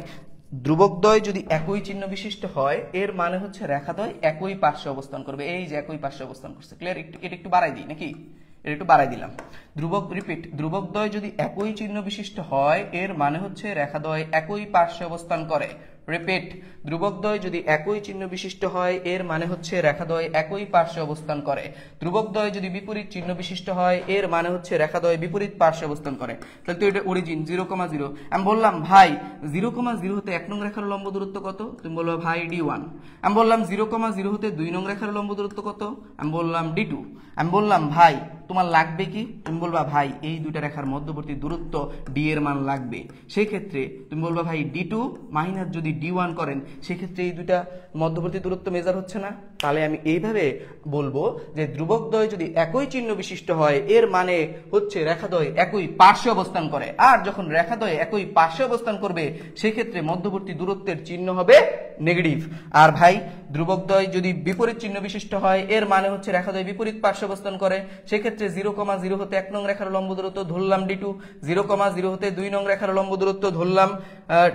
ধ্রুবকদ্বয় যদি একই চিহ্ন বিশিষ্ট হয় এর মানে হচ্ছে রেখাদ্বয় একই পার্শ্বে অবস্থান করবে। এই যে একই পার্শ্বে অবস্থান করছে, ক্লিয়ার? এটা একটু বাড়াই দিই নাকি? এটা একটু বাড়াই দিলাম। ধ্রুবকদ্বয় যদি একই চিহ্ন বিশিষ্ট হয় এর মানে হচ্ছে রেখাদ্বয় একই পার্শ্বে অবস্থান করে। রিপিট, ধ্রুবকদ্বয় যদি একই চিহ্ন বিশিষ্ট হয় এর মানে হচ্ছে রেখাদ্বয় একই পার্শ্বে অবস্থান করে। ধ্রুবকদ্বয় যদি বিপরীত চিহ্ন বিশিষ্ট হয় এর মানে হচ্ছে রেখাদ্বয় বিপরীত পার্শ্বে অবস্থান করে। তাহলে তো এটা অরিজিন 0,0। আমি বললাম ভাই 0,0 হতে 1 নং রেখার লম্ব দূরত্ব কত? তুমি বলবো ভাই D1। আমি বললাম 0,0 হতে 2 নং রেখার লম্ব দূরত্ব কত? আমি বললাম D2। আমি বললাম ভাই তোমার লাগবে কি? তুমি বলবা ভাই এই দুইটা রেখার মধ্যবর্তী দূরত্ব D এর মান লাগবে। সেই ক্ষেত্রে তুমি বলবা ভাই D2 মাইনাস যদি D1 করেন সেক্ষেত্রে এই দুইটা মধ্যবর্তী দূরত্ব মেজার হচ্ছে না। তাহলে আমি এইভাবে বলবো যে ধ্রুবকদ্বয় যদি একই চিহ্ন বিশিষ্ট হয় এর মানে হচ্ছে রেখাদ্বয় একই পার্শ্বে অবস্থান করে। আর যখন রেখাদ্বয় একই পার্শ্বে অবস্থান করবে সেক্ষেত্রে মধ্যবর্তী দূরত্বের চিহ্ন হবে নেগেটিভ। আর ভাই ধ্রুবকদ্বয় যদি বিপরীত চিহ্ন বিশিষ্ট হয় এর মানে হচ্ছে রেখাদ্বয় বিপরীত পার্শ্বে অবস্থান করে। সেক্ষেত্রে 0,0 হতে 1 নং রেখার লম্ব দূরত্ব ধরলাম D2, 0,0 হতে 2 নং রেখার লম্ব দূরত্ব ধরলাম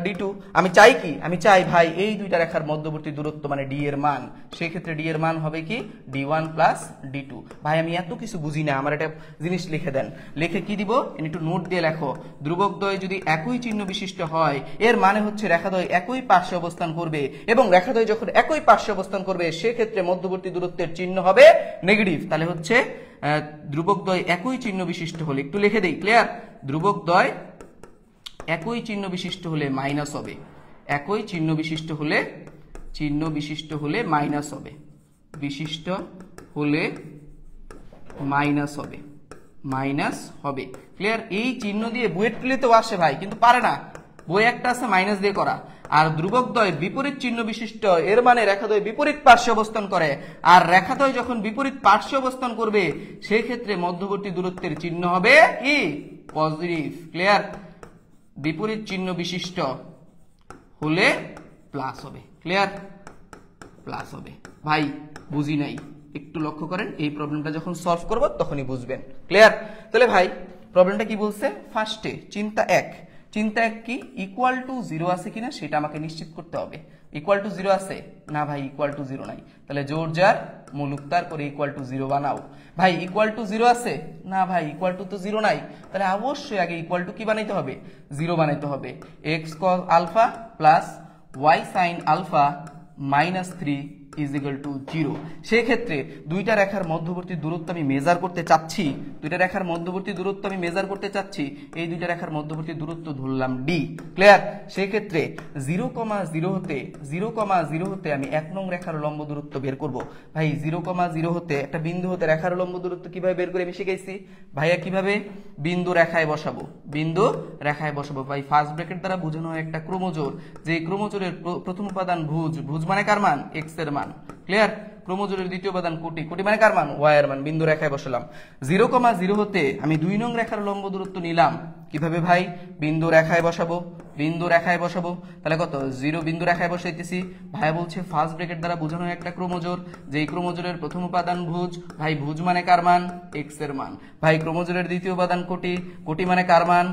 D2। আমি চাই কি? আমি চাই ভাই এই দুইটা রেখার মধ্যবর্তী দূরত্ব মানে D এর মান। সেই ক্ষেত্রে D এর মান হবে কি D1 প্লাস D2। ভাই আমি এত কিছু বুঝি না, আমার একটা জিনিস লিখে দেন। লিখে কি দিব? একটু নোট দিয়ে লেখো। ধ্রুবকদ্বয় যদি একই চিহ্ন বিশিষ্ট হয় এর মানে হচ্ছে রেখাদ্বয় একই পার্শ্বে অবস্থান করবে, এবং রেখাদ্বয় যখন একই পার্শ্বে অবস্থান করবে সেক্ষেত্রে মধ্যবর্তী দূরত্বের চিহ্ন হবে নেগেটিভ। তাহলে হচ্ছে ধ্রুবকদ্বয় একই চিহ্ন বিশিষ্ট হলে, একটু লিখে দেই, ক্লিয়ার? ধ্রুবকদ্বয় একই চিহ্ন বিশিষ্ট হলে মাইনাস হবে। একই চিহ্ন বিশিষ্ট হলে মাইনাস হবে। বিশিষ্ট হলে মাইনাস হবে, মাইনাস হবে, ক্লিয়ার? এই চিহ্ন দিয়ে বুয়েট ক্লিতেও আসে ভাই, কিন্তু পারে না, বই একটা আছে মাইনাস দিয়ে করা। আর ধ্রুবকদ্বয় বিপরীত চিহ্ন বিশিষ্ট এর মানে রেখাদ্বয় বিপরীত পার্শ্বে অবস্থান করে। আর রেখাদ্বয় যখন বিপরীত পার্শ্বে অবস্থান করবে সেই ক্ষেত্রে মধ্যবর্তী দূরত্বের চিহ্ন হবে কি পজিটিভ, ক্লিয়ার? বিপরীত চিহ্ন বিশিষ্ট হলে প্লাস হবে, ক্লিয়ার? প্লাস হবে। ভাই বুঝি নাই, একটু লক্ষ্য করেন, এই প্রবলেমটা যখন সলভ করব তখনই বুঝবেন, ক্লিয়ার? তাহলে ভাই প্রবলেমটা কি বলছে? ফার্স্টে চিন্তা এক কি ইকুয়াল টু 0 আছে কিনা সেটা আমাকে নিশ্চিত করতে হবে। ইকুয়াল টু 0 আছে না ভাই? ইকুয়াল টু 0 নাই। তাহলে জোর যার মুলুকতার করে ইকুয়াল টু 0 বানাও। ভাই ইকুয়াল টু 0 আছে না ভাই? ইকুয়াল টু তো 0 নাই। তাহলে অবশ্যই আগে ইকুয়াল টু কি বানাইতে হবে? 0 বানাইতে হবে। x cos alpha plus y sin alpha minus 3 is equal to 0। সেই ক্ষেত্রে দুইটা রেখার মধ্যবর্তী দূরত্ব আমি মেজার করতে চাচ্ছি, এই দুইটা রেখার মধ্যবর্তী দূরত্ব ধরলাম D, ক্লিয়ার? সেই ক্ষেত্রে 0,0 হতে আমি 1 নং রেখার লম্ব দূরত্ব বের করব। ভাই 0,0 হতে একটা বিন্দু হতে রেখার লম্ব দূরত্ব কিভাবে বের করে আমি শিখাইছি ভাইয়া। কিভাবে? বিন্দু রেখায় বসাবো, ভাই ফার্স্ট ব্র্যাকেট দ্বারা বোঝানো হয় একটা ক্রোমোজোর, যে ক্রোমোজোরের প্রথম উপাদান ভুজ মানে কার মান? x এর মান, ক্লিয়ার? ক্রোমোজোরের দ্বিতীয় উপাদান কোটি মানে কার মান? y এর মান। বিন্দু রেখায় বসালাম। 0,0 হতে আমি 2 নং রেখার লম্ব দূরত্ব নিলাম। কিভাবে ভাই? বিন্দু রেখায় বসাবো। তাহলে কত? 0 বিন্দু রেখায় বসাইতেছি। ভাই বলছে ফার্স্ট ব্র্যাকেট দ্বারা বোঝানো হয় একটা ক্রোমোজোর, যেই ক্রোমোজোরের প্রথম উপাদান ভুজ। ভাই ভুজ মানে কার মান? x এর মান। ভাই ক্রোমোজোরের দ্বিতীয় উপাদান কোটি মানে কার মান?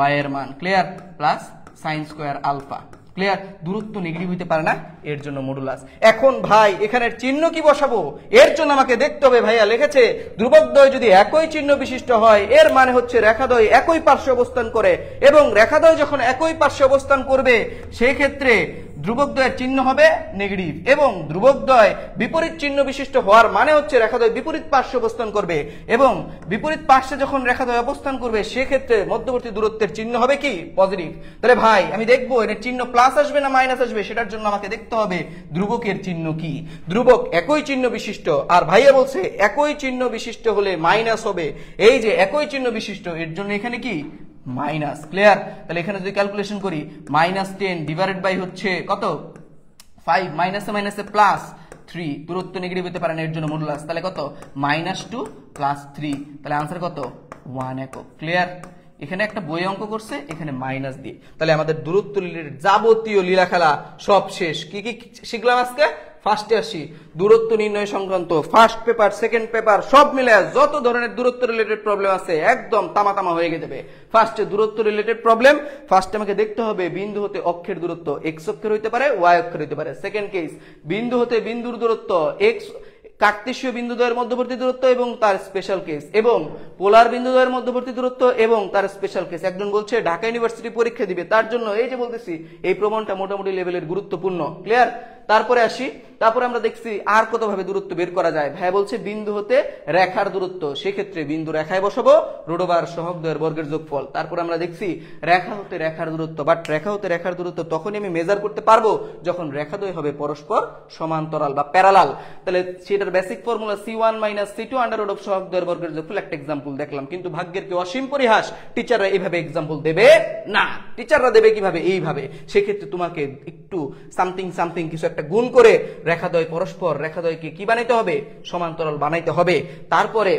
y এর মান, clear? Plus sine square alpha, clear? দূরত্ব নেগেটিভ হইতে পারে না, এর জন্য মডুলাস। এখন ভাই এখানের চিহ্ন কি বসাবো? এর জন্য আমাকে দেখতে হবে, ভাইয়া লিখেছে ধ্রুবকদ্বয় যদি একই চিহ্ন বিশিষ্ট হয় এর মানে হচ্ছে রেখাদ্বয় একই পার্শ্বে অবস্থান করে, এবং রেখাদ্বয় যখন একই পার্শ্বে অবস্থান করবে সেই ক্ষেত্রে ধ্রুবকদ্বয়ের চিহ্ন হবে নেগেটিভ এবং ধ্রুবকদ্বয় বিপরীত চিহ্ন বিশিষ্ট হওয়ার মানে হচ্ছে রেখাদ্বয় বিপরীত পার্শ্বে অবস্থান করবে এবং বিপরীত পার্শ্বে যখন রেখাদ্বয় অবস্থান করবে সেক্ষেত্রে মধ্যবর্তী দূরত্বের চিহ্ন হবে কি পজিটিভ। তাহলে ভাই আমি দেখবো এর চিহ্ন প্লাস আসবে না মাইনাস আসবে, সেটার জন্য আমাকে দেখতে হবে ধ্রুবকের চিহ্ন কি। ধ্রুবক একই চিহ্ন বিশিষ্ট, আর ভাইয়া বলছে একই চিহ্ন বিশিষ্ট হলে মাইনাস হবে। এই যে একই চিহ্ন বিশিষ্ট এর জন্য এখানে কি মাইনাস। ক্লিয়ার? তাহলে এখানে যদি ক্যালকুলেশন করি -10 ডিভাইডেড বাই হচ্ছে কত 5, মাইনাসে মাইনাসে প্লাস 3, দূরত্ব নেগেটিভ হতে পারে না এর জন্য মডুলাস, তাহলে কত -2 প্লাস 3, তাহলে আনসার কত 1 একক। ক্লিয়ার? এখানে একটা বই অঙ্ক করছে এখানে মাইনাস দিয়ে, তাহলে আমাদের দূরত্ব রিলেটেড যাবতীয় লীলা খেলা সব শেষ। কি কি শিখলাম আজকে? ফার্স্টে আসি দূরত্ব নির্ণয় সংক্রান্ত ফার্স্ট পেপার সেকেন্ড পেপার সব মিলে যত ধরনের দূরত্ব রিলেটেড প্রবলেম আছে একদম তামা তামা হয়ে যাবে। ফার্স্টে দূরত্ব রিলেটেড প্রবলেম, ফার্স্টে আমাকে দেখতে হবে বিন্দু হতে অক্ষের দূরত্ব এক্স অক্ষের হইতে পারে ওয়াই অক্ষের হইতে পারে। সেকেন্ড কেস বিন্দু হতে বিন্দুর দূরত্ব এক্স কাকদেশীয় বিন্দুদ্বয়ের মধ্যবর্তী দূরত্ব এবং তার স্পেশাল কেস, এবং পোলার বিন্দুদ্বয়ের মধ্যবর্তী দূরত্ব এবং তার স্পেশাল কেস। একজন বলছে ঢাকা ইউনিভার্সিটি পরীক্ষা দিবে, তার জন্য এই যে বলতেছি এই প্রমাণটা মোটামুটি লেভেলের গুরুত্বপূর্ণ। ক্লিয়ার? তারপরে আসি, তারপরে আমরা দেখছি আর কত ভাবে দূরত্ব বের করা যায়। ভাই বলছে বিন্দু হতে রেখার দূরত্ব, সেক্ষেত্রে বিন্দু রেখায় বসাবো রোডোবার সহগদ্বয়ের বর্গের যোগফল। তারপর আমরা দেখছি রেখা হতে রেখার দূরত্ব, বাট রেখা হতে রেখার দূরত্ব তখনই আমি মেজার করতে পারবো যখন রেখাদ্বয় হবে পরস্পর সমান্তরাল বা প্যারালাল। তাহলে সেটার basic formula c1 - c2 under root of সহগদ্বয়ের বর্গের যোগফল। একটা এক্সাম্পল দেখলাম, কিন্তু ভাগ্যের কি অসীম পরিহাস, টিচাররা এইভাবে এক্সাম্পল দেবে না। টিচাররা দেবে কিভাবে? এইভাবে। সেক্ষেত্রে তোমাকে একটু সামথিং কিছু একটা গুণ করে রেখাদ্বয় পরস্পর রেখাদ্বয়কে কি বানাইতে হবে? সমান্তরাল বানাইতে হবে। তারপরে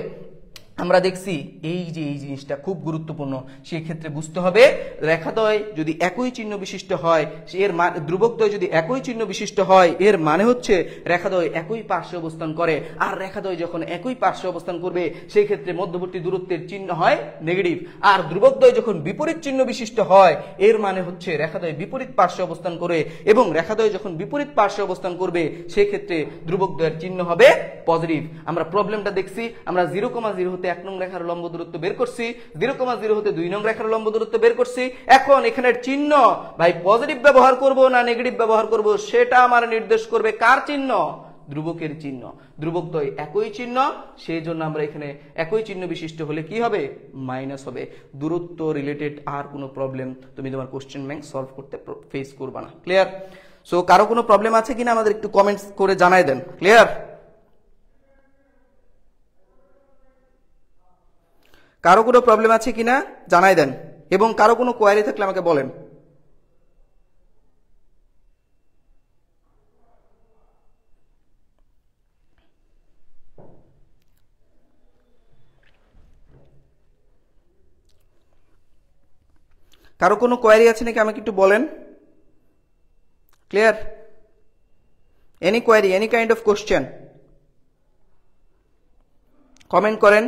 আমরা দেখছি এই যে এই জিনিসটা খুব গুরুত্বপূর্ণ, সেই ক্ষেত্রে বুঝতে হবে রেখাদ্বয় যদি একই চিহ্ন বিশিষ্ট হয়, এর ধ্রুবকদ্বয় যদি একই চিহ্ন বিশিষ্ট হয় এর মানে হচ্ছে রেখাদ্বয় একই পার্শ্বে অবস্থান করে, আর রেখাদ্বয় যখন একই পার্শ্বে অবস্থান করবে সেই ক্ষেত্রে মধ্যবর্তী দূরত্বের চিহ্ন হয় নেগেটিভ। আর ধ্রুবকদ্বয় যখন বিপরীত চিহ্ন বিশিষ্ট হয় এর মানে হচ্ছে রেখাদ্বয় বিপরীত পার্শ্বে অবস্থান করে, এবং রেখাদ্বয় যখন বিপরীত পার্শ্বে অবস্থান করবে সেই ক্ষেত্রে ধ্রুবকদ্বয়ের চিহ্ন হবে পজিটিভ। আমরা প্রবলেমটা দেখছি, আমরা 0,0 হতে 1 নং রেখার লম্ব দূরত্ব বের করছি, 0,0 হতে 2 নং রেখার লম্ব দূরত্ব বের করছি। এখন এখানের চিহ্ন ভাই পজিটিভ ব্যবহার করব না নেগেটিভ ব্যবহার করব সেটা আমার নির্দেশ করবে কার চিহ্ন? ধ্রুবকের চিহ্ন। ধ্রুবকদ্বয় একই চিহ্ন, সেই জন্য আমরা এখানে একই চিহ্ন বিশিষ্ট হলে কি হবে? মাইনাস হবে। দূরত্ব রিলেটেড আর কোনো প্রবলেম তুমি তোমার কোশ্চেন ব্যাংক সলভ করতে ফেস করবা না। ক্লিয়ার? সো কারো কোনো প্রবলেম আছে কিনা আমাদের একটু কমেন্টস করে জানাই দেন। ক্লিয়ার? কারো কোনো প্রবলেম আছে কিনা জানাই দেন, এবং কারো কোনো কোয়ারি থাকলে আমাকে বলেন। কারো কোনো কোয়ারি আছে নাকি আমাকে একটু বলেন। Clear? Any query, any kind of question comment করেন।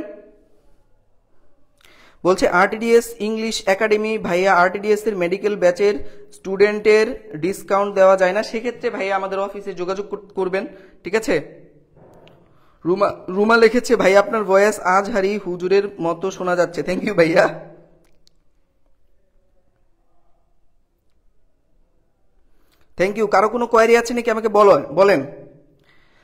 বলছে আরটিডিএস ইংলিশ একাডেমি, ভাইয়া আরটিডিএস এর মেডিকেল ব্যাচের স্টুডেন্টের ডিসকাউন্ট দেওয়া যায় না, সেক্ষেত্রে ভাইয়া আমাদের অফিসে যোগাযোগ করবেন। ঠিক আছে? রুমা লিখেছে ভাইয়া আপনার ভয়েস আজ হারি হুজুরের মতো শোনা যাচ্ছে। থ্যাংক ইউ ভাইয়া। Thank you. কারো কোনো কোয়ারি আছে নাকি আমাকে বলেন।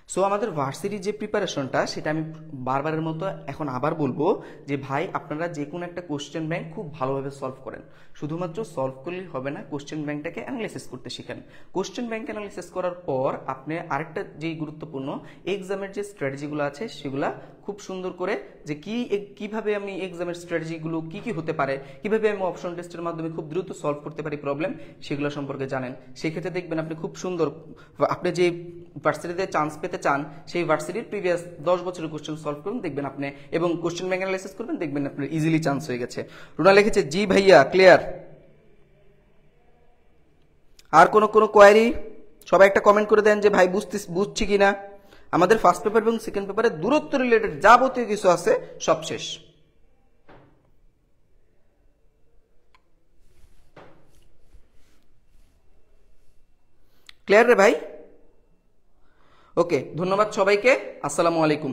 সো আমাদের ভার্সিটির যে প্রিপারেশনটা সেটা আমি বারবারের মতো এখন আবার বলবো যে ভাই আপনারা যে কোনো একটা কোশ্চেন ব্যাংক খুব ভালোভাবে সলভ করেন। শুধুমাত্র সলভ করলেই হবে না, কোশ্চেন ব্যাংকটাকে অ্যানালাইসিস করতে শিখেন। কোশ্চেন ব্যাংক অ্যানালাইসিস করার পর আপনি আরেকটা যেই গুরুত্বপূর্ণ এক্সামের যে স্ট্র্যাটেজিগুলো আছে সেগুলা খুব সুন্দর করে যে কিভাবে আমি এক্সামের স্ট্র্যাটেজিগুলো কি হতে পারে, কিভাবে আমি অপশন টেস্টের মাধ্যমে খুব দ্রুত সলভ করতে পারি প্রবলেম, সেগুলো সম্পর্কে জানেন। সেক্ষেত্রে দেখবেন আপনি খুব সুন্দর, আপনি যে ভার্সিটিতে চান্স পেতে চান সেই ভার্সিটির প্রিভিয়াস 10 বছরের কোশ্চেন সলভ করুন, দেখবেন আপনি, এবং কোশ্চেন ব্যাংক অ্যানালাইসিস করবেন, দেখবেন আপনার ইজিলি চান্স হয়ে গেছে। রুনা লিখেছে জি ভাইয়া ক্লিয়ার। আর কোনো কোয়ারি? সবাই একটা কমেন্ট করে দেন যে ভাই বুঝছি কিনা। আমাদের ফার্স্ট পেপার এবং সেকেন্ড পেপারে দূরত্ব রিলেটেড যাবতীয় কিছু আছে সব শেষ। ক্লিয়ার রে ভাই? ওকে, ধন্যবাদ সবাইকে। আসসালামু আলাইকুম।